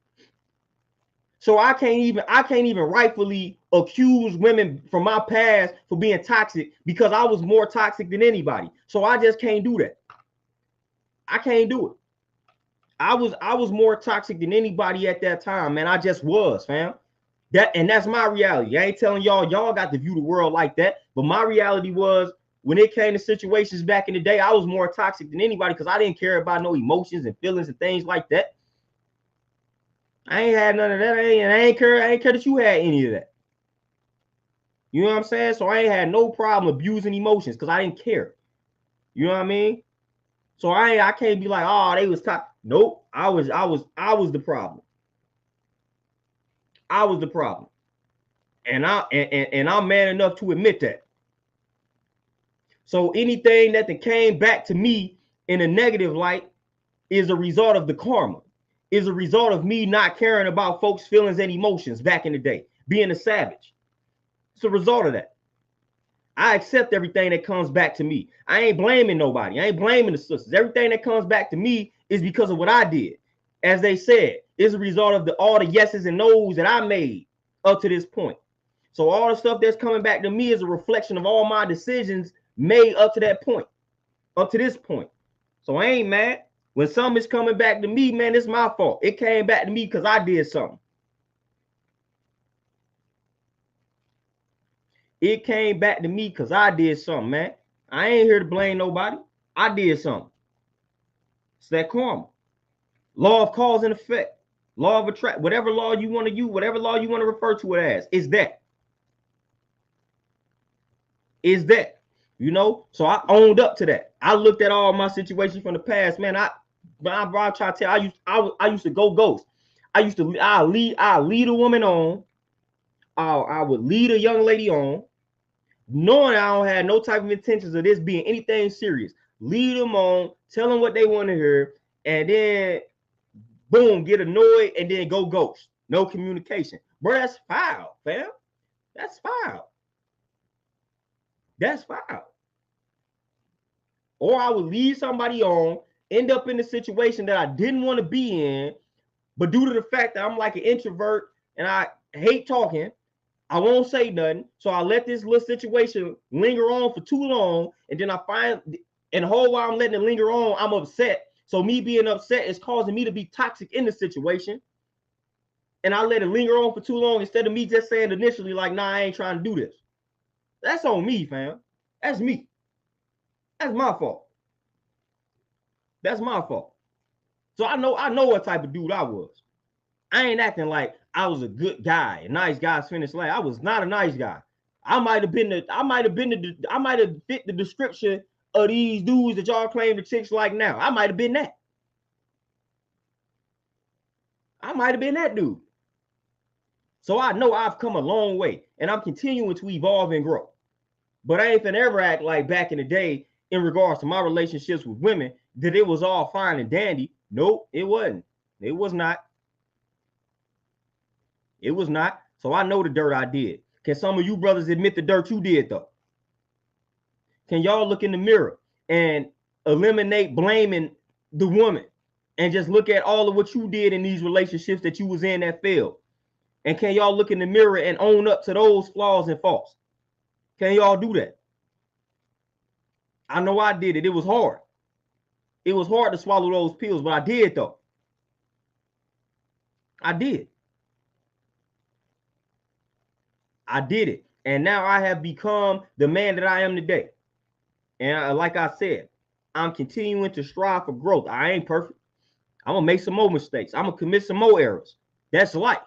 Speaker 1: So I can't even rightfully accuse women from my past for being toxic because I was more toxic than anybody. So I just can't do that. I can't do it. I was more toxic than anybody at that time, man. I just was, fam. That's my reality. I ain't telling y'all got to view the world like that, but my reality was when it came to situations back in the day, I was more toxic than anybody because I didn't care about no emotions and feelings and things like that. I ain't had none of that. I ain't care that you had any of that. You know what I'm saying? So I ain't had no problem abusing emotions because I didn't care. You know what I mean? So I can't be like, oh, they was toxic. Nope. I was the problem. I was the problem. And I'm man enough to admit that. So anything that came back to me in a negative light is a result of the karma. Is a result of me not caring about folks' feelings and emotions back in the day, being a savage. It's a result of that. I accept everything that comes back to me. I ain't blaming nobody. I ain't blaming the sisters. Everything that comes back to me is because of what I did. As they said, it's a result of all the yeses and nos that I made up to this point. So all the stuff that's coming back to me is a reflection of all my decisions made up to that point, up to this point. So I ain't mad. When something's coming back to me, man, it's my fault. It came back to me because I did something. It came back to me because I did something, man. I ain't here to blame nobody. I did something. It's that karma. Law of cause and effect. Law of attract. Whatever law you want to use, whatever law you want to refer to it as, is that. Is that. You know? So I owned up to that. I looked at all my situations from the past, man. I try to tell. I used to go ghost. I'll lead a woman on. I would lead a young lady on, knowing I don't have no type of intentions of this being anything serious. Lead them on, tell them what they want to hear, and then boom, get annoyed, and then go ghost. No communication. Bro, that's foul, fam. That's foul. That's foul. Or I would lead somebody on, end up in a situation that I didn't want to be in, but due to the fact that I'm like an introvert and I hate talking, I won't say nothing. So I let this little situation linger on for too long. And then and the whole while I'm letting it linger on, I'm upset. So me being upset is causing me to be toxic in the situation. And I let it linger on for too long instead of me just saying initially, like, nah, I ain't trying to do this. That's on me, fam. That's me. That's my fault. That's my fault. So I know what type of dude I was. I ain't acting like I was a good guy, a nice guy's finished line. I was not a nice guy. I might have fit the description of these dudes that y'all claim the chicks like now. I might have been that. I might have been that dude. So I know I've come a long way, and I'm continuing to evolve and grow. But I ain't finna ever act like back in the day in regards to my relationships with women that it was all fine and dandy. Nope, it wasn't. It was not. It was not. So I know the dirt I did. Can some of you brothers admit the dirt you did, though? Can y'all look in the mirror and eliminate blaming the woman and just look at all of what you did in these relationships that you was in that failed? And can y'all look in the mirror and own up to those flaws and faults? Can y'all do that? I know I did it. It was hard. It was hard to swallow those pills, but I did, though. I did. I did it. And now I have become the man that I am today. And like I said, I'm continuing to strive for growth. I ain't perfect. I'm going to make some more mistakes. I'm going to commit some more errors. That's life.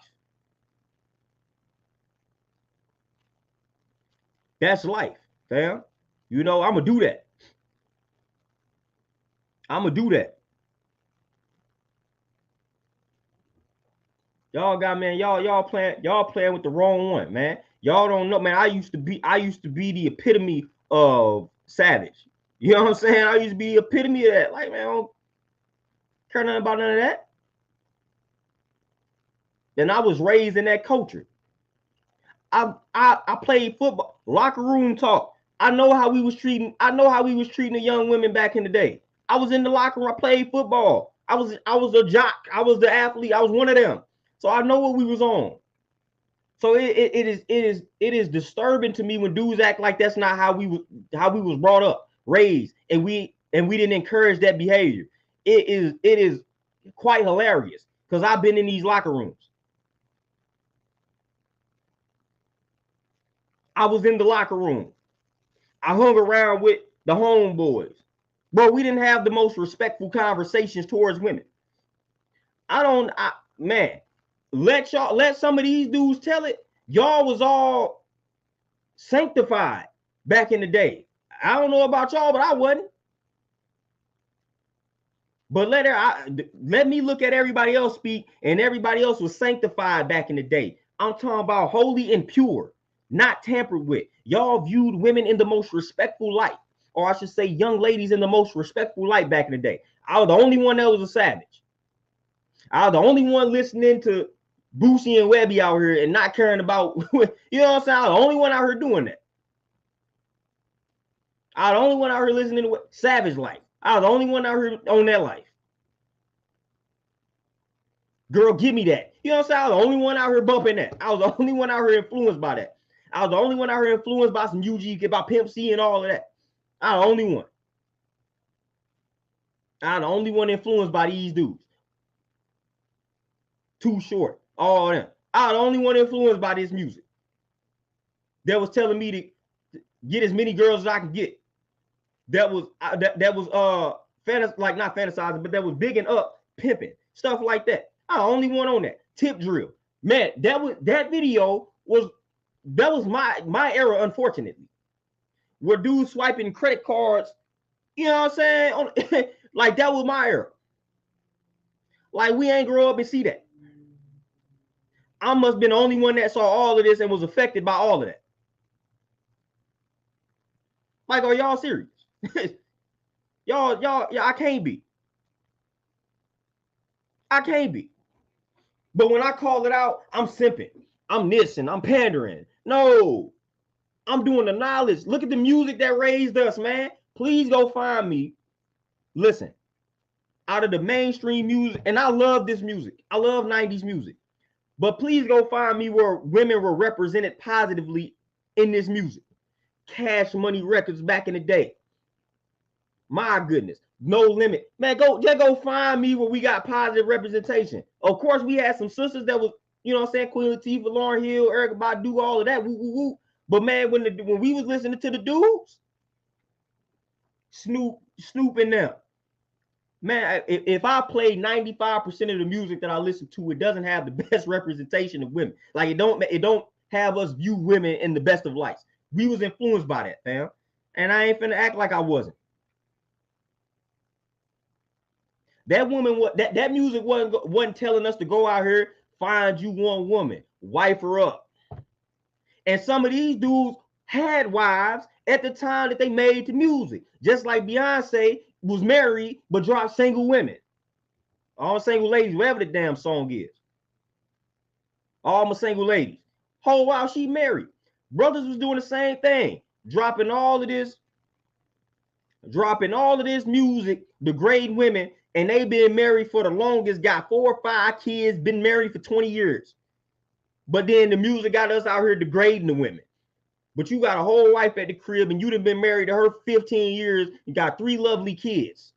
Speaker 1: That's life, fam. You know, I'm going to do that. I'm going to do that. Y'all got, man, y'all playing with the wrong one, man. Y'all don't know, man. I used to be the epitome of savage. You know what I'm saying? I used to be the epitome of that. Like, man, I don't care nothing about none of that. And I was raised in that culture. I played football, locker room talk. I know how we was treating the young women back in the day. I was in the locker room. I played football. I was a jock. I was the athlete. I was one of them. So I know what we was on. So it is disturbing to me when dudes act like that's not how we was brought up, raised, and we didn't encourage that behavior. It is quite hilarious because I've been in these locker rooms. I was in the locker room. I hung around with the homeboys. Bro, we didn't have the most respectful conversations towards women. Man, let some of these dudes tell it. Y'all was all sanctified back in the day. I don't know about y'all, but I wasn't. But let me look at everybody else speak, and everybody else was sanctified back in the day. I'm talking about holy and pure, not tampered with. Y'all viewed women in the most respectful light, or I should say young ladies in the most respectful light back in the day. I was the only one that was a savage. I was the only one listening to Boosie and Webby out here and not caring about, you know what I'm saying? I was the only one out here doing that. I was the only one out here listening to Savage Life. I was the only one out here on that life. Girl, give me that. You know what I'm saying? I was the only one out here bumping that. I was the only one out here influenced by that. I was the only one out here influenced by some UG, by Pimp C and all of that. I was the only one. I was the only one influenced by these dudes. Too Short, all of them. I was the only one influenced by this music. That was telling me to get as many girls as I can get. That was not fantasizing, but that was bigging up pimping, stuff like that. I was the only one on that. Tip drill. Man, that video was my era, unfortunately. Where dudes swiping credit cards, you know what I'm saying? Like that was my era. Like we ain't grow up and see that. I must have been the only one that saw all of this and was affected by all of that. Like, are y'all serious? y'all, I can't be. I can't be. But when I call it out, I'm simping. I'm this and I'm pandering. No, I'm doing the knowledge. Look at the music that raised us, man. Please go find me. Listen, out of the mainstream music, and I love this music. I love 90s music. But please go find me where women were represented positively in this music. Cash Money Records back in the day. My goodness. No Limit. Man, go find me where we got positive representation. Of course, we had some sisters that was, you know what I'm saying, Queen Latifah, Lauryn Hill, Erykah Badu, all of that. Woo, woo, woo. But man, when we was listening to the dudes, Snoop and them, man, if I play 95% of the music that I listen to, it doesn't have the best representation of women. Like it don't have us view women in the best of lights. We was influenced by that, fam. And I ain't finna act like I wasn't. That woman, that music wasn't telling us to go out here, find you one woman, wife her up. And some of these dudes had wives at the time that they made the music. Just like Beyonce was married but dropped single women. All single ladies, whatever the damn song is. All my single ladies. Whole while she married. Brothers was doing the same thing. Dropping all of this music, degrading women, and they been married for the longest, got 4 or 5 kids, been married for 20 years. But then the music got us out here degrading the women. But you got a whole wife at the crib and you done been married to her 15 years. You got 3 lovely kids.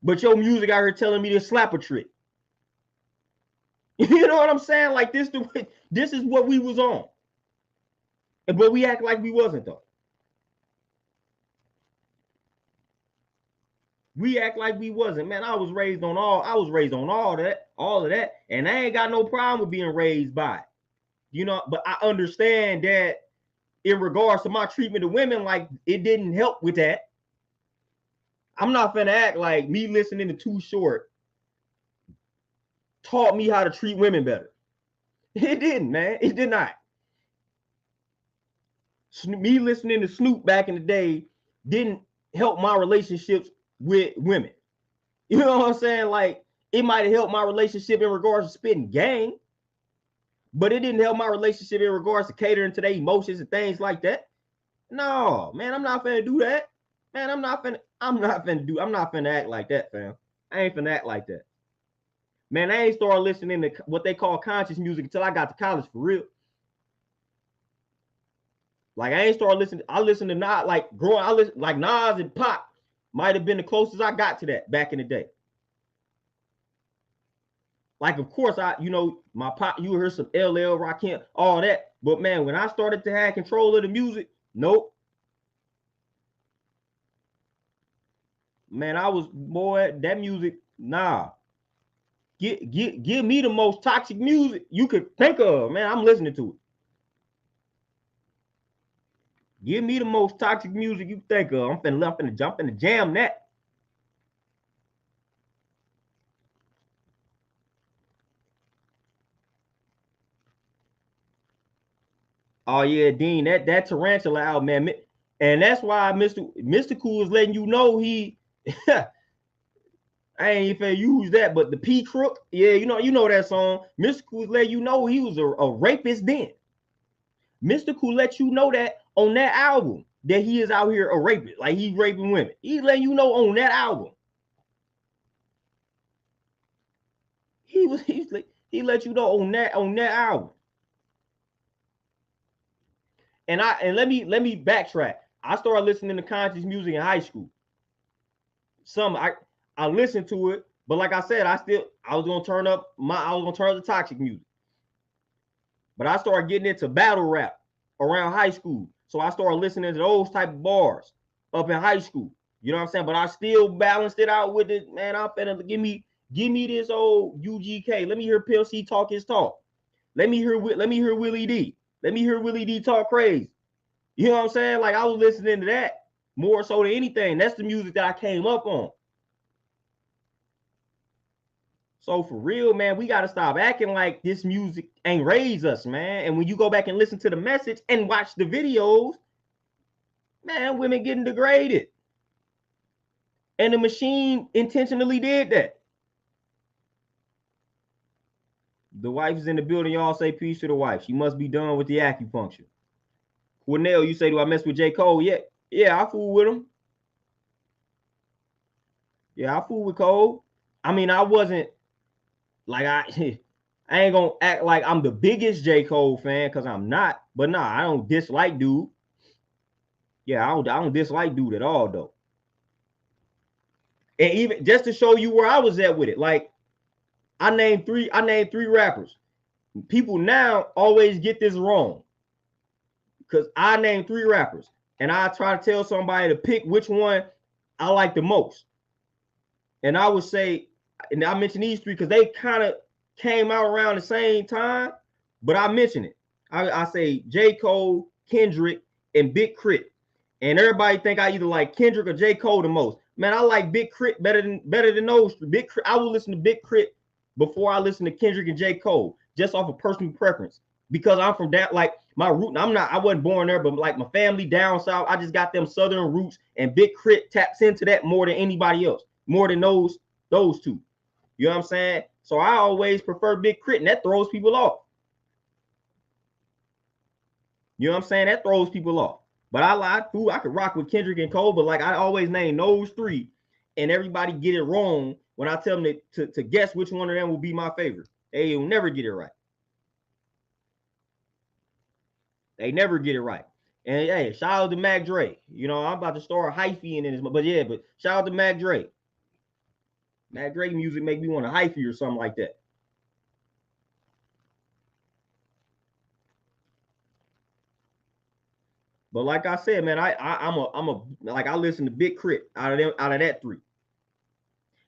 Speaker 1: But your music out here telling me to slap a trick. You know what I'm saying? Like this is what we was on. But we act like we wasn't though. We act like we wasn't. Man, I was raised on all of that. And I ain't got no problem with being raised by it. You know, but I understand that in regards to my treatment of women, like it didn't help with that. I'm not finna act like me listening to Too Short taught me how to treat women better. It didn't, man. It did not. Me listening to Snoop back in the day didn't help my relationships with women. You know what I'm saying? Like it might have helped my relationship in regards to spitting game, but it didn't help my relationship in regards to catering to their emotions and things like that. No, man, I'm not finna do that. Man, I'm not finna act like that, fam. I ain't finna act like that. Man, I ain't started listening to what they call conscious music until I got to college for real. Like I ain't started listening. I listened to Nas, like growing. I listen like Nas and Pop might have been the closest I got to that back in the day. Like, of course, my Pop, you heard some LL, Rakim, all that. But man, when I started to have control of the music, nope. Man, that music, nah. Give me the most toxic music you could think of, man. I'm listening to it. Give me the most toxic music you think of. I'm finna jump in the jam that. Oh yeah, Dean, that Tarantula album, man. And that's why Mr. Cool is letting you know he I ain't even use that, but the P Crook, yeah, you know that song. Mr. Cool let you know he was a rapist then. Mr. Cool let you know that on that album that he is out here a rapist, like he's raping women. He letting you know on that album. He let you know on that album. And let me backtrack. I started listening to conscious music in high school. I listened to it, but like I said, I was gonna turn up the toxic music. But I started getting into battle rap around high school. So I started listening to those type of bars up in high school. You know what I'm saying? But I still balanced it out with it, man. I'm finna give me this old UGK. Let me hear PLC talk his talk. Let me hear Willie D. Let me hear Willie D talk crazy. You know what I'm saying? Like I was listening to that more so than anything. That's the music that I came up on. So for real, man, we got to stop acting like this music ain't raised us, man. And when you go back and listen to the message and watch the videos, man, women getting degraded. And the machine intentionally did that. The wife is in the building. Y'all say peace to the wife. She must be done with the acupuncture. Cornell, you say, do I mess with J. Cole? Yeah, I fool with him. Yeah, I fool with Cole. I mean, I wasn't like I ain't gonna act like I'm the biggest J. Cole fan because I'm not. But nah, I don't dislike dude. Yeah, I don't dislike dude at all though. And even just to show you where I was at with it, like I named three rappers. People now always get this wrong because I named 3 rappers and I try to tell somebody to pick which one I like the most. And I would say, and I mentioned these 3 because they kind of came out around the same time, but I mention it. I say J. Cole, Kendrick, and Big Crit. And everybody think I either like Kendrick or J. Cole the most. Man, I like Big Crit better than those. Big Crit, I will listen to Big Crit before I listen to Kendrick and J. Cole, just off of personal preference. Because I'm from that, like my root. I wasn't born there, but like my family down south, I just got them southern roots, and Big Crit taps into that more than anybody else, more than those two. You know what I'm saying? So I always prefer Big Crit, and that throws people off. You know what I'm saying? That throws people off. But I could rock with Kendrick and Cole, but like I always name those three, and everybody get it wrong when I tell them to guess which one of them will be my favorite. They will never get it right. They never get it right. And hey, shout out to Mac Dre. You know, I'm about to start hyphy in this, but yeah, but shout out to Mac Dre. Mac Dre music make me want to hyphy or something like that. But like I said, man, I listen to Big Crit out of that three.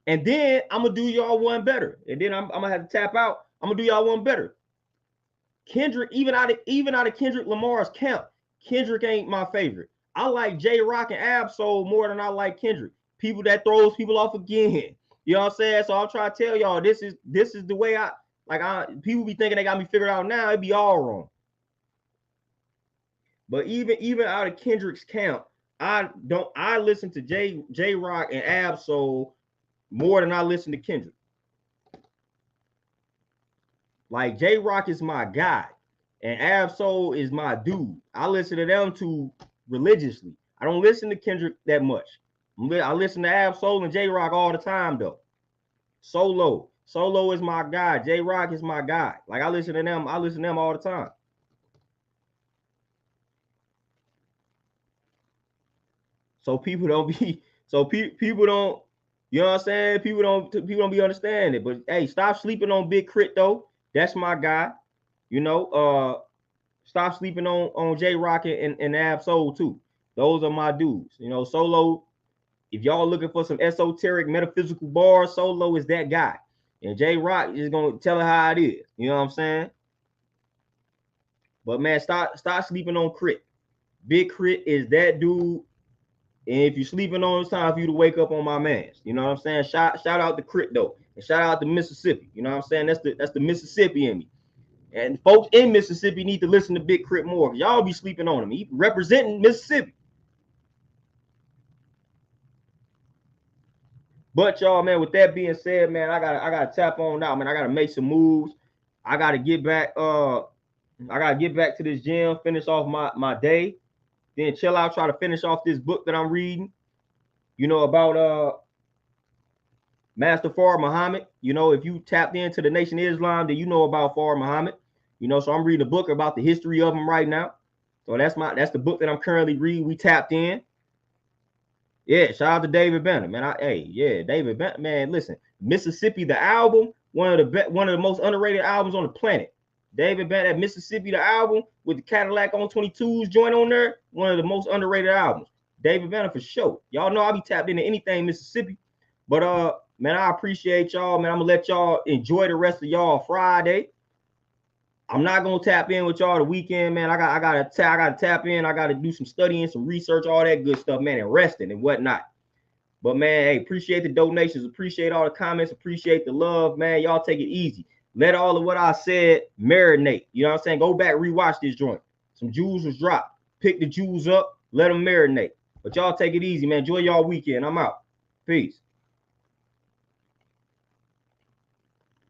Speaker 1: And then I'm gonna do y'all one better. And then I'm gonna have to tap out. I'm gonna do y'all one better. Kendrick, even out of Kendrick Lamar's camp, Kendrick ain't my favorite. I like J Rock and Ab-Soul more than I like Kendrick. People that throws people off again. You know what I'm saying? So I'm trying to tell y'all this is the way people be thinking they got me figured out now. It'd be all wrong. But even out of Kendrick's camp, I listen to J Rock and Ab-Soul more than I listen to Kendrick. Like J Rock is my guy, and Ab-Soul is my dude. I listen to them two religiously. I don't listen to Kendrick that much. I listen to Ab-Soul and J Rock all the time though. Solo is my guy. J Rock is my guy. Like I listen to them all the time. So people don't be. So people don't. You know what I'm saying? People don't be understanding it. But hey, stop sleeping on Big Crit though. That's my guy. You know, stop sleeping on J Rock and Ab-Soul too. Those are my dudes. You know, Solo. If y'all looking for some esoteric metaphysical bars, Solo is that guy. And J Rock is gonna tell her how it is. You know what I'm saying? But man, stop sleeping on Crit. Big Crit is that dude. And if you're sleeping on, it's time for you to wake up on my mans. You know what I'm saying? Shout out to Crit though, and shout out to Mississippi. You know what I'm saying? That's the Mississippi in me. And folks in Mississippi need to listen to Big Crit more. Y'all be sleeping on him. He representing Mississippi. But y'all, man, with that being said, man, I gotta tap on out, man. I gotta make some moves. I gotta get back. I gotta get back to this gym, finish off my day. Then chill out, try to finish off this book that I'm reading, you know, about Master Fard Muhammad. You know, if you tapped into the Nation of Islam, then you know about Fard Muhammad. You know, so I'm reading a book about the history of him right now. So that's the book that I'm currently reading. We tapped in. Yeah, shout out to David Banner, man. David Banner, man. Listen, Mississippi, the album, one of the most underrated albums on the planet. David Banner, Mississippi, the album with the Cadillac on 22s joint on there, one of the most underrated albums. David Banner for sure. Y'all know I be tapped into anything Mississippi. But man, I appreciate y'all, man. I'm gonna let y'all enjoy the rest of y'all Friday. I'm not gonna tap in with y'all the weekend, man. I gotta tap in. I gotta do some studying, some research, all that good stuff, man, and resting and whatnot. But man, hey, appreciate the donations, appreciate all the comments, appreciate the love, man. Y'all take it easy. Let all of what I said marinate. You know what I'm saying? Go back, rewatch this joint. Some jewels was dropped. Pick the jewels up, let them marinate. But y'all take it easy, man. Enjoy y'all weekend. I'm out. Peace.